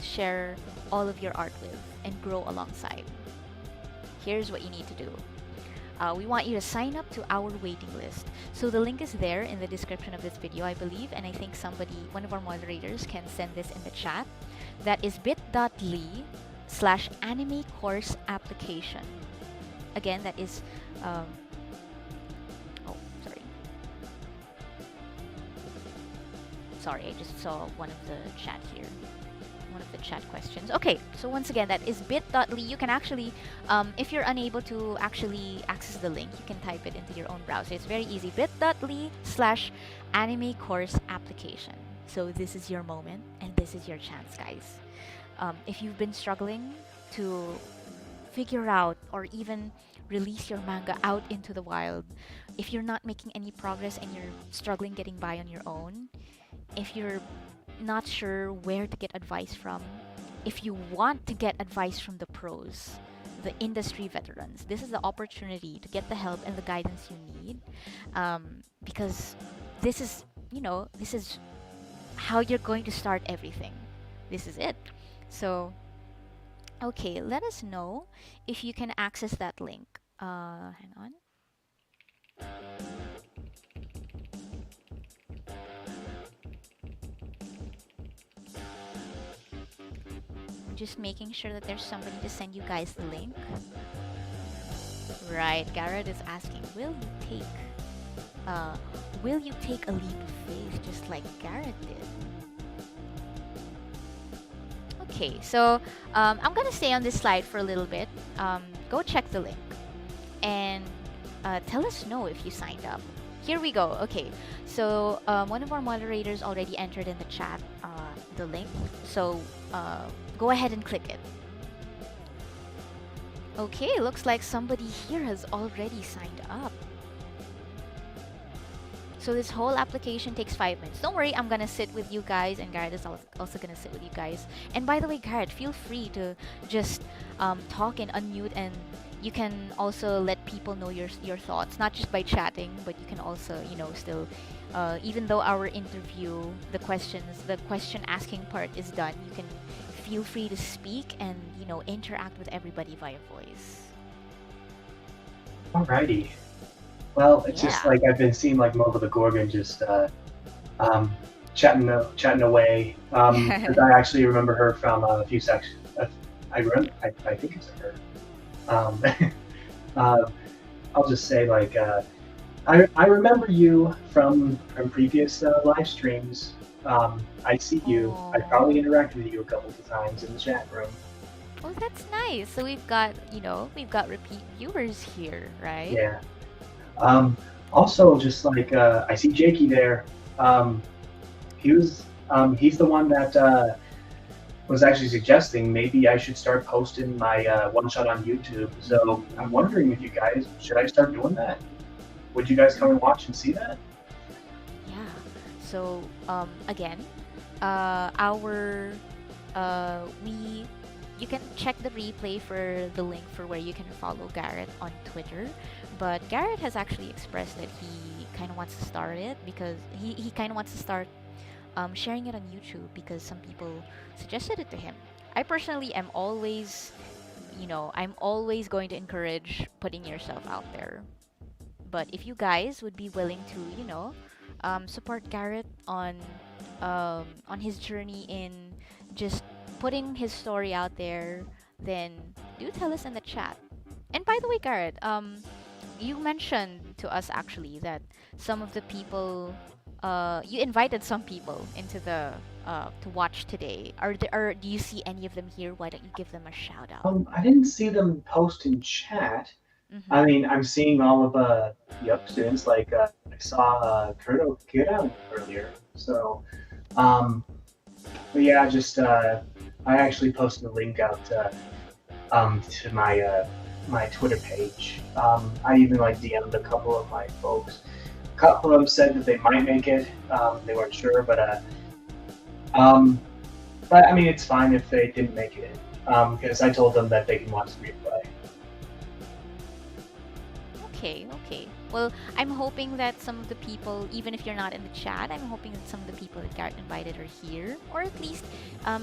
share all of your art with and grow alongside, here's what you need to do. We want you to sign up to our waiting list. So the link is there in the description of this video, I believe, and I think one of our moderators, can send this in the chat. That is bit.ly/anime course application. Again, that is, oh, sorry. Sorry, I just saw one of the chat here. One of the chat questions. Okay, so once again, that is bit.ly. You can actually, if you're unable to actually access the link, you can type it into your own browser. It's very easy. bit.ly/anime course application. So this is your moment, and this is your chance, guys. If you've been struggling to figure out or even release your manga out into the wild, if you're not making any progress and you're struggling getting by on your own, if you're not sure where to get advice from, if you want to get advice from the pros, the industry veterans, this is the opportunity to get the help and the guidance you need, because this is, this is how you're going to start everything. This is it. So, okay, let us know if you can access that link. Hang on. Just making sure that there's somebody to send you guys the link. Right, Garrett is asking, will you take a leap of faith just like Garrett did? Okay, so I'm gonna stay on this slide for a little bit. Go check the link and tell us know if you signed up. Here we go. Okay, so one of our moderators already entered in the chat the link, so go ahead and click it. Okay, looks like somebody here has already signed up. So this whole application takes 5 minutes. Don't worry, I'm gonna sit with you guys, and Garrett is also gonna sit with you guys. And by the way, Garrett, feel free to just talk and unmute, and you can also let people know your thoughts, not just by chatting, but you can also, still, even though our interview, the question asking part is done, you can feel free to speak and, interact with everybody via voice. Alrighty. Well, it's just Yeah. like I've been seeing like Mobile the Gorgon just chatting away. 'Cause I actually remember her from a few sections. I think it's her. Um, I'll just say like I remember you from previous live streams. I see you. I Aw. probably interacted with you a couple of times in the chat room. Oh, that's nice. So we've got repeat viewers here, right? Yeah. Also, just like I see Jakey there. He's the one that was actually suggesting maybe I should start posting my one shot on YouTube. So I'm wondering if you guys should I start doing that? Would you guys come and watch and see that? Yeah. So again, our we you can check the replay for the link for where you can follow Garrett on Twitter. But Garrett has actually expressed that he kind of wants to start it because he kind of wants to start sharing it on YouTube because some people suggested it to him. I personally am always, I'm always going to encourage putting yourself out there. But if you guys would be willing to, support Garrett on his journey in just putting his story out there, then do tell us in the chat. And by the way, Garrett, you mentioned to us actually that some of the people you invited some people into the to watch today. Do you see any of them here? Why don't you give them a shout out? I didn't see them post in chat. I Mm-hmm. mean, I'm seeing all of the other students. Like I saw Kurto Kira earlier. So, um, but yeah, just I actually posted a link out to my Twitter page. I even like DM'd a couple of my folks. A couple of them said that they might make it. They weren't sure, um, but I mean, it's fine if they didn't make it in, because I told them that they can watch the replay. Okay, okay. Well, I'm hoping that some of the people, even if you're not in the chat, I'm hoping that some of the people that Garrett invited are here, or at least,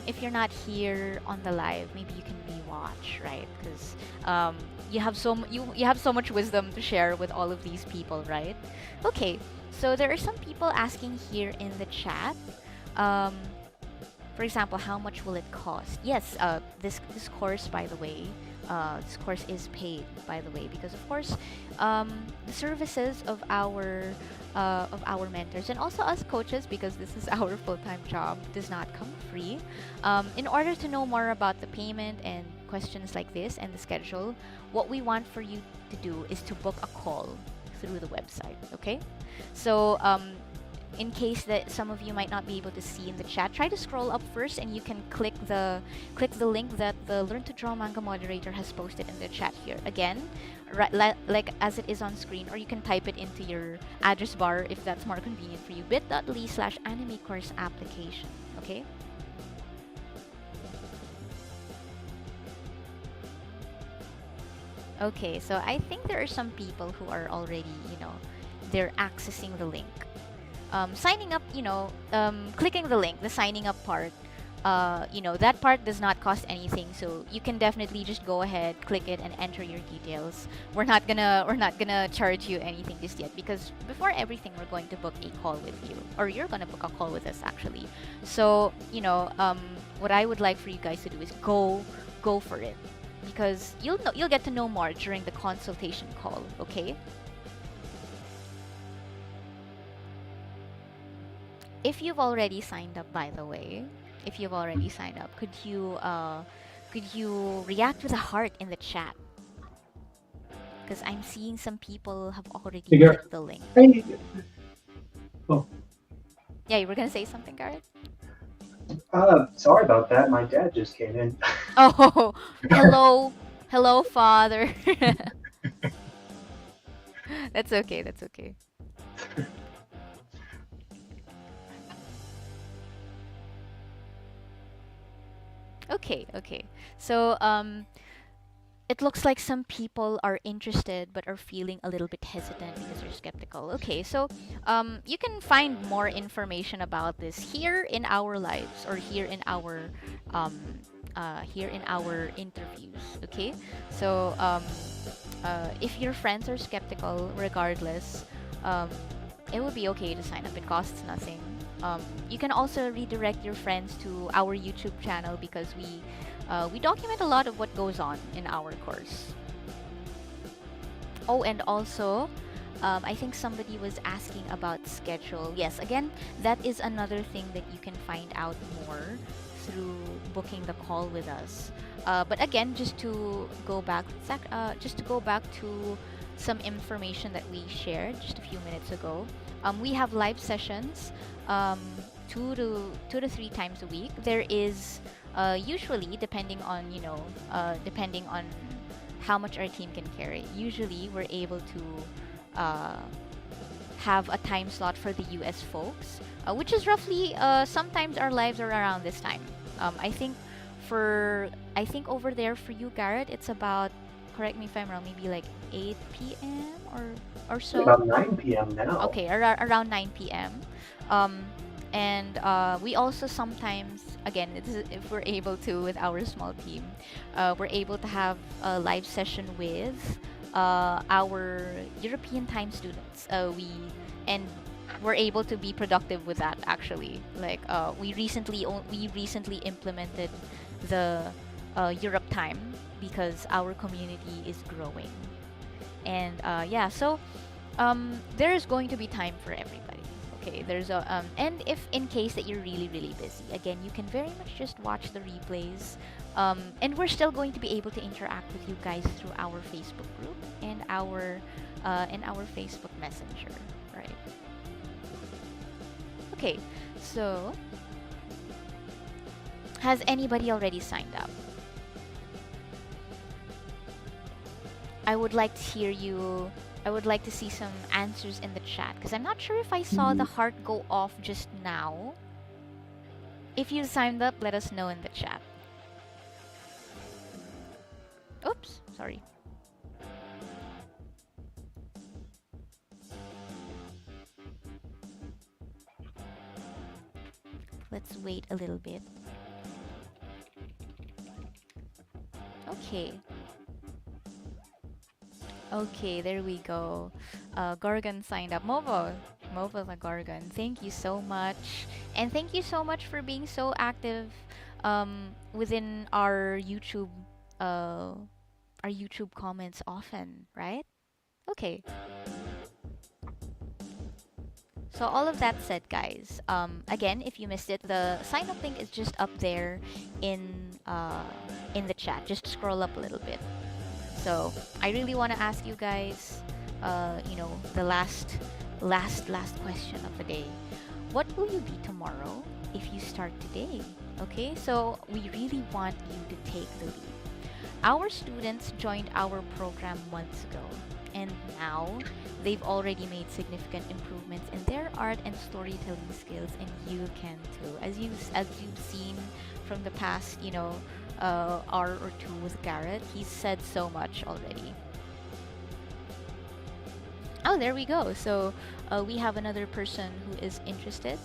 if you're not here on the live, maybe you can rewatch, right? Because you have you have so much wisdom to share with all of these people, right? Okay, so there are some people asking here in the chat. Um, for example, how much will it cost? Yes, this course, by the way, this course is paid, by the way, because of course, the services of our mentors and also us coaches, because this is our full-time job, does not come free. In order to know more about the payment and questions like this and the schedule, what we want for you to do is to book a call through the website. Okay, so in case that some of you might not be able to see in the chat, try to scroll up first and you can click the link that the Learn to Draw Manga moderator has posted in the chat here. Again, right, like as it is on screen, or you can type it into your address bar if that's more convenient for you. bit.ly/anime course application. Okay. Okay, so I think there are some people who are already, they're accessing the link. Signing up, clicking the link, the signing up part, that part does not cost anything. So you can definitely just go ahead, click it, and enter your details. We're not gonna charge you anything just yet, because before everything, we're going to book a call with you, or you're gonna book a call with us actually. So what I would like for you guys to do is go for it, because you'll get to know more during the consultation call. Okay. If you've already signed up, by the way, if you've already signed up, could you react with a heart in the chat? Because I'm seeing some people have already Hey, Garrett. clicked the link. Hey. Oh, Yeah, you were gonna say something, Garrett? sorry about that. My dad just came in. Oh, hello, father. That's okay. That's okay. Okay, okay. So, it looks like some people are interested but are feeling a little bit hesitant because they're skeptical. Okay, so you can find more information about this here in our lives, or um, here in our interviews. Okay, so if your friends are skeptical, regardless, um, it would be okay to sign up. It costs nothing. You can also redirect your friends to our YouTube channel, because we document a lot of what goes on in our course. Oh, and also, I think somebody was asking about schedule. Yes, again, that is another thing that you can find out more through booking the call with us. But again, just to go back to some information that we shared just a few minutes ago. We have live sessions, um, 2 to 3 times a week. There is usually, depending on how much our team can carry. Usually, we're able to uh, have a time slot for the US folks, which is roughly, sometimes our lives are around this time. I think over there for you, Garrett, it's about, correct me if I'm wrong, maybe like 8 p.m. or so. About 9 p.m. now. Okay, around 9 p.m. Um, and we also sometimes, again, if we're able to with our small team, we're able to have a live session with our European time students. And we're able to be productive with that actually. Like we recently implemented the Europe time, because our community is growing. And yeah, so there is going to be time for everybody. okay. There's a and if in case that you're really really busy, again, you can very much just watch the replays. And we're still going to be able to interact with you guys through our Facebook group and our Facebook Messenger, right? Okay, so has anybody already signed up? I would like to hear you. I would like to see some answers in the chat because I'm not sure if I saw the heart go off just now. If you signed up, let us know in the chat. Oops, sorry. Let's wait a little bit. Okay. Okay, there we go. Gorgon signed up. Movo the Gorgon. Thank you so much. And thank you so much for being so active within our YouTube comments often, right? Okay. So all of that said, guys, again, if you missed it, the sign up link is just up there in the chat. Just scroll up a little bit. So I really want to ask you guys, the last question of the day. What will you be tomorrow if you start today? Okay, so we really want you to take the lead. Our students joined our program months ago, and now they've already made significant improvements in their art and storytelling skills, and you can too. As you've seen from the past, hour or two with Garrett, he's said so much already. Oh, there we go. So we have another person who is interested.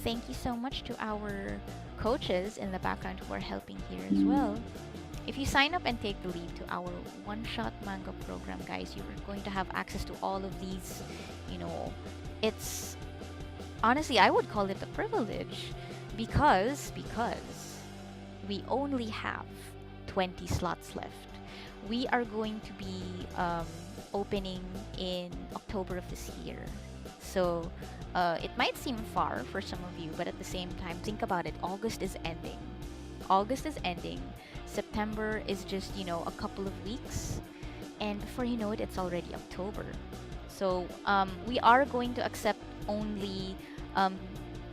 Thank you so much to our coaches in the background who are helping here as well. If you sign up and take the lead to our one-shot manga program, guys, you are going to have access to all of these. It's honestly, I would call it a privilege because we only have 20 slots left. We are going to be opening in October of this year. So it might seem far for some of you, but at the same time, think about it. August is ending. September is just, a couple of weeks. And before you know it, it's already October. So we are going to accept only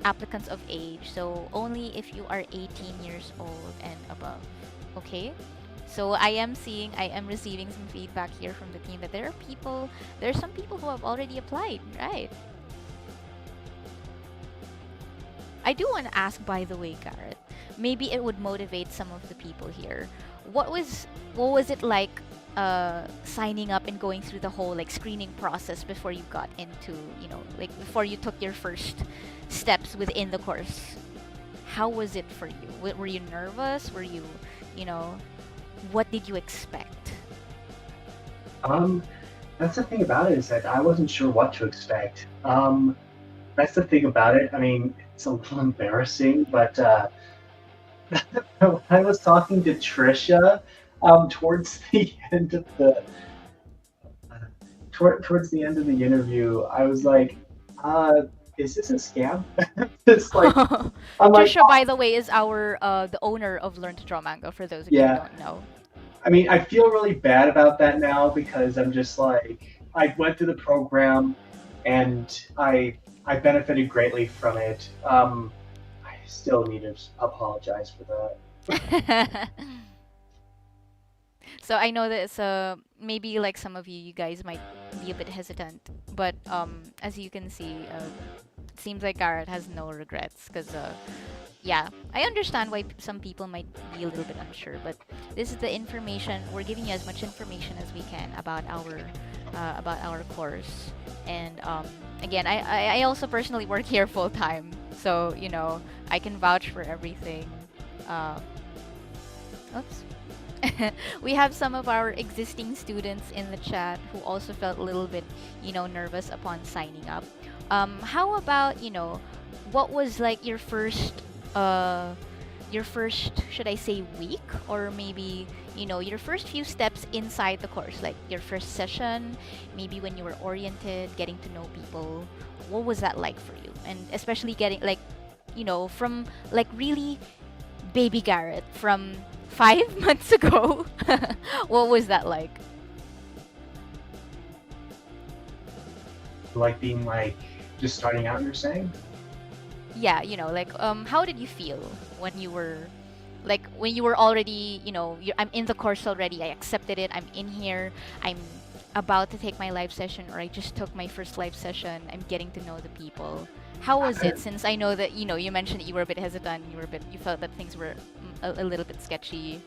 applicants of age. So only if you are 18 years old and above. Okay? So I am receiving some feedback here from the team that there are some people who have already applied, right? I do want to ask, by the way, Garrett, maybe it would motivate some of the people here. What was it like signing up and going through the whole screening process before you got into, before you took your first steps within the course? How was it for you? Were you nervous? Were you, what did you expect? That's the thing about it, is that I wasn't sure what to expect. That's the thing about it. I mean, it's a little embarrassing, but when I was talking to Trisha towards the end of towards the end of the interview, I was like, is this a scam? It's like, Trisha, by the way, is the owner of Learn to Draw Manga, for those of you who don't know. I mean, I feel really bad about that now because I'm just like, I went through the program and I benefited greatly from it. I still need to apologize for that. So I know that it's maybe some of you guys might be a bit hesitant, but as you can see, it seems like Garrett has no regrets because yeah, I understand why some people might be a little bit unsure, but this is the information. We're giving you as much information as we can about our course. And again, I also personally work here full time, so I can vouch for everything. Oops. We have some of our existing students in the chat who also felt a little bit, nervous upon signing up. How about, what was your first, should I say, week, or maybe, your first few steps inside the course, like your first session, maybe when you were oriented, getting to know people. What was that like for you? And especially getting like, from like really baby Garrett from 5 months ago. What was that like? Like being like just starting out, you're saying? Yeah, like how did you feel when you were already, I'm in the course already. I accepted it. I'm in here. I'm about to take my live session, or I just took my first live session. I'm getting to know the people. How was it? Since I know that, you mentioned that you were a bit hesitant, you felt that things were a little bit sketchy.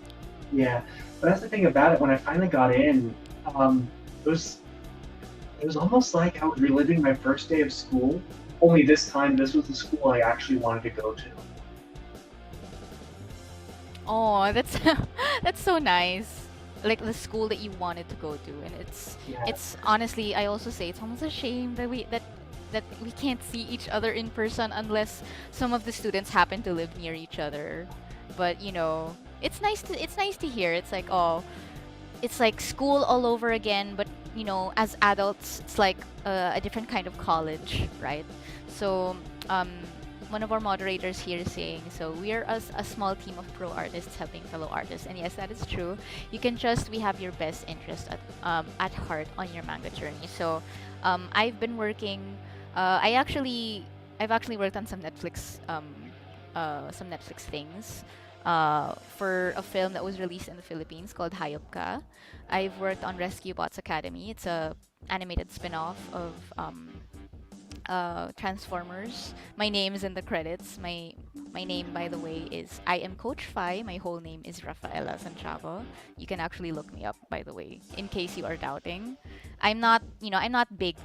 Yeah, but that's the thing about it. When I finally got in, it was it was almost like I was reliving my first day of school. Only this time, this was the school I actually wanted to go to. Oh, that's that's so nice. Like the school that you wanted to go to, and Yeah, it's honestly, I also say it's almost a shame that we can't see each other in person unless some of the students happen to live near each other. But it's nice to hear. It's like, oh, it's like school all over again, but as adults, it's like a different kind of college, right? So, um, one of our moderators here is saying, so we are a small team of pro artists helping fellow artists, and yes, that is true. You can trust we have your best interest at heart on your manga journey. So, I've been working. I've actually worked on some Netflix things for a film that was released in the Philippines called Hayopka. I've worked on Rescue Bots Academy. It's a animated spin-off of Transformers. My name is in the credits. My name, by the way, is I am Coach Fi. My whole name is Rafaela Santiago. You can actually look me up, by the way, in case you are doubting. I'm not big,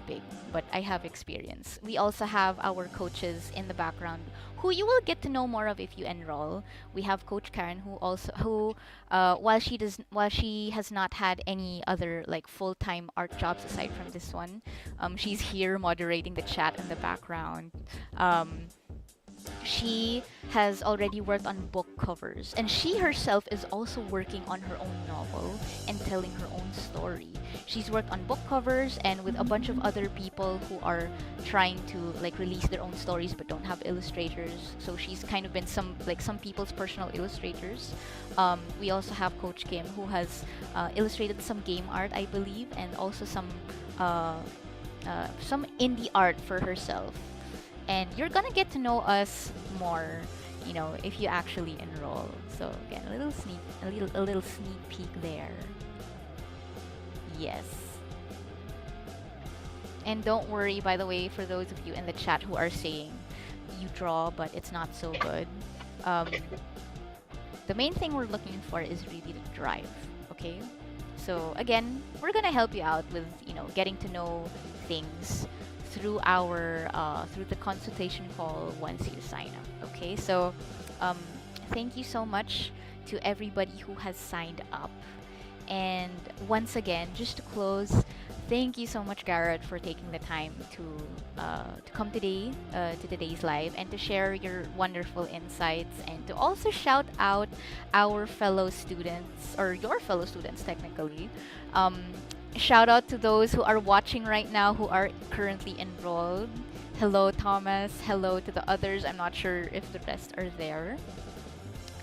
but I have experience. We also have our coaches in the background who you will get to know more of if you enroll. We have Coach Karen, who while she has not had any other like full-time art jobs aside from this one, she's here moderating the chat in the background. Um, she has already worked on book covers, and she herself is also working on her own novel and telling her own story. She's worked on book covers and with a bunch of other people who are trying to like release their own stories but don't have illustrators. So she's kind of been some people's personal illustrators. We also have Coach Kim, who has illustrated some game art, I believe, and also uh, some indie art for herself. And you're gonna get to know us more, if you actually enroll. So again, a little sneak peek there. Yes. And don't worry, by the way, for those of you in the chat who are saying you draw but it's not so good. Um, the main thing we're looking for is really the drive. Okay. So again, we're gonna help you out with getting to know things through the consultation call once you sign up. Okay, so um, thank you so much to everybody who has signed up. And once again, just to close, thank you so much, Garrett, for taking the time to come today to today's live and to share your wonderful insights, and to also shout out our fellow students, or your fellow students technically. Um, Shout out to those who are watching right now who are currently enrolled. Hello, Thomas. Hello to the others. I'm not sure if the rest are there.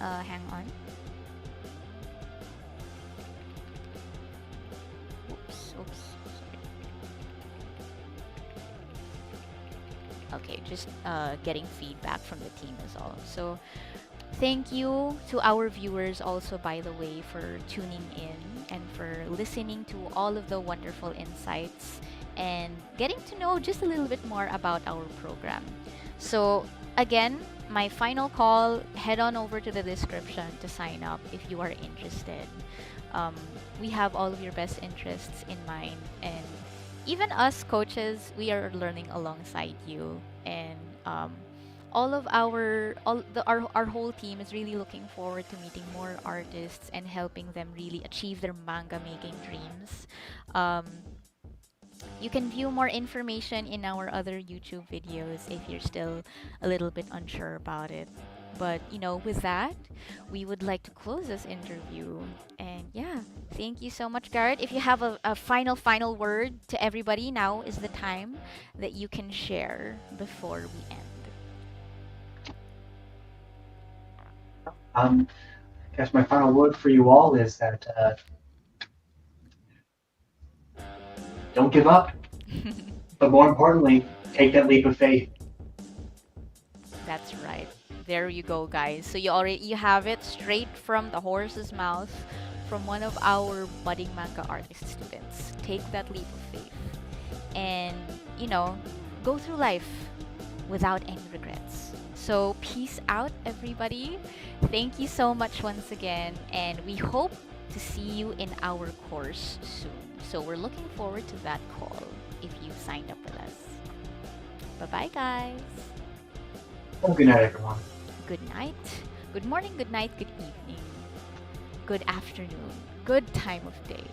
Hang on. Oops. Okay, just getting feedback from the team is all. So, thank you to our viewers also, by the way, for tuning in and for listening to all of the wonderful insights and getting to know just a little bit more about our program. So, again, my final call, head on over to the description to sign up if you are interested. Um, we have all of your best interests in mind, and even us coaches, we are learning alongside you. And all of our whole team is really looking forward to meeting more artists and helping them really achieve their manga making dreams. Um, you can view more information in our other YouTube videos if you're still a little bit unsure about it. But with that, we would like to close this interview. And Yeah, thank you so much, Garrett. If you have a final word to everybody, now is the time that you can share before we end. I guess my final word for you all is that don't give up, but more importantly, take that leap of faith. That's right. There you go, guys. So you have it straight from the horse's mouth from one of our budding manga artist students. Take that leap of faith and, you know, go through life without any regrets. So peace out, everybody. Thank you so much once again, and we hope to see you in our course soon. So we're looking forward to that call if you signed up with us. Bye-bye, guys. Well, good night, everyone. Good night, good morning, good night, good evening, good afternoon, good time of day.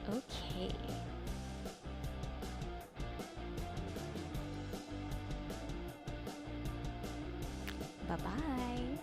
Okay. Bye-bye.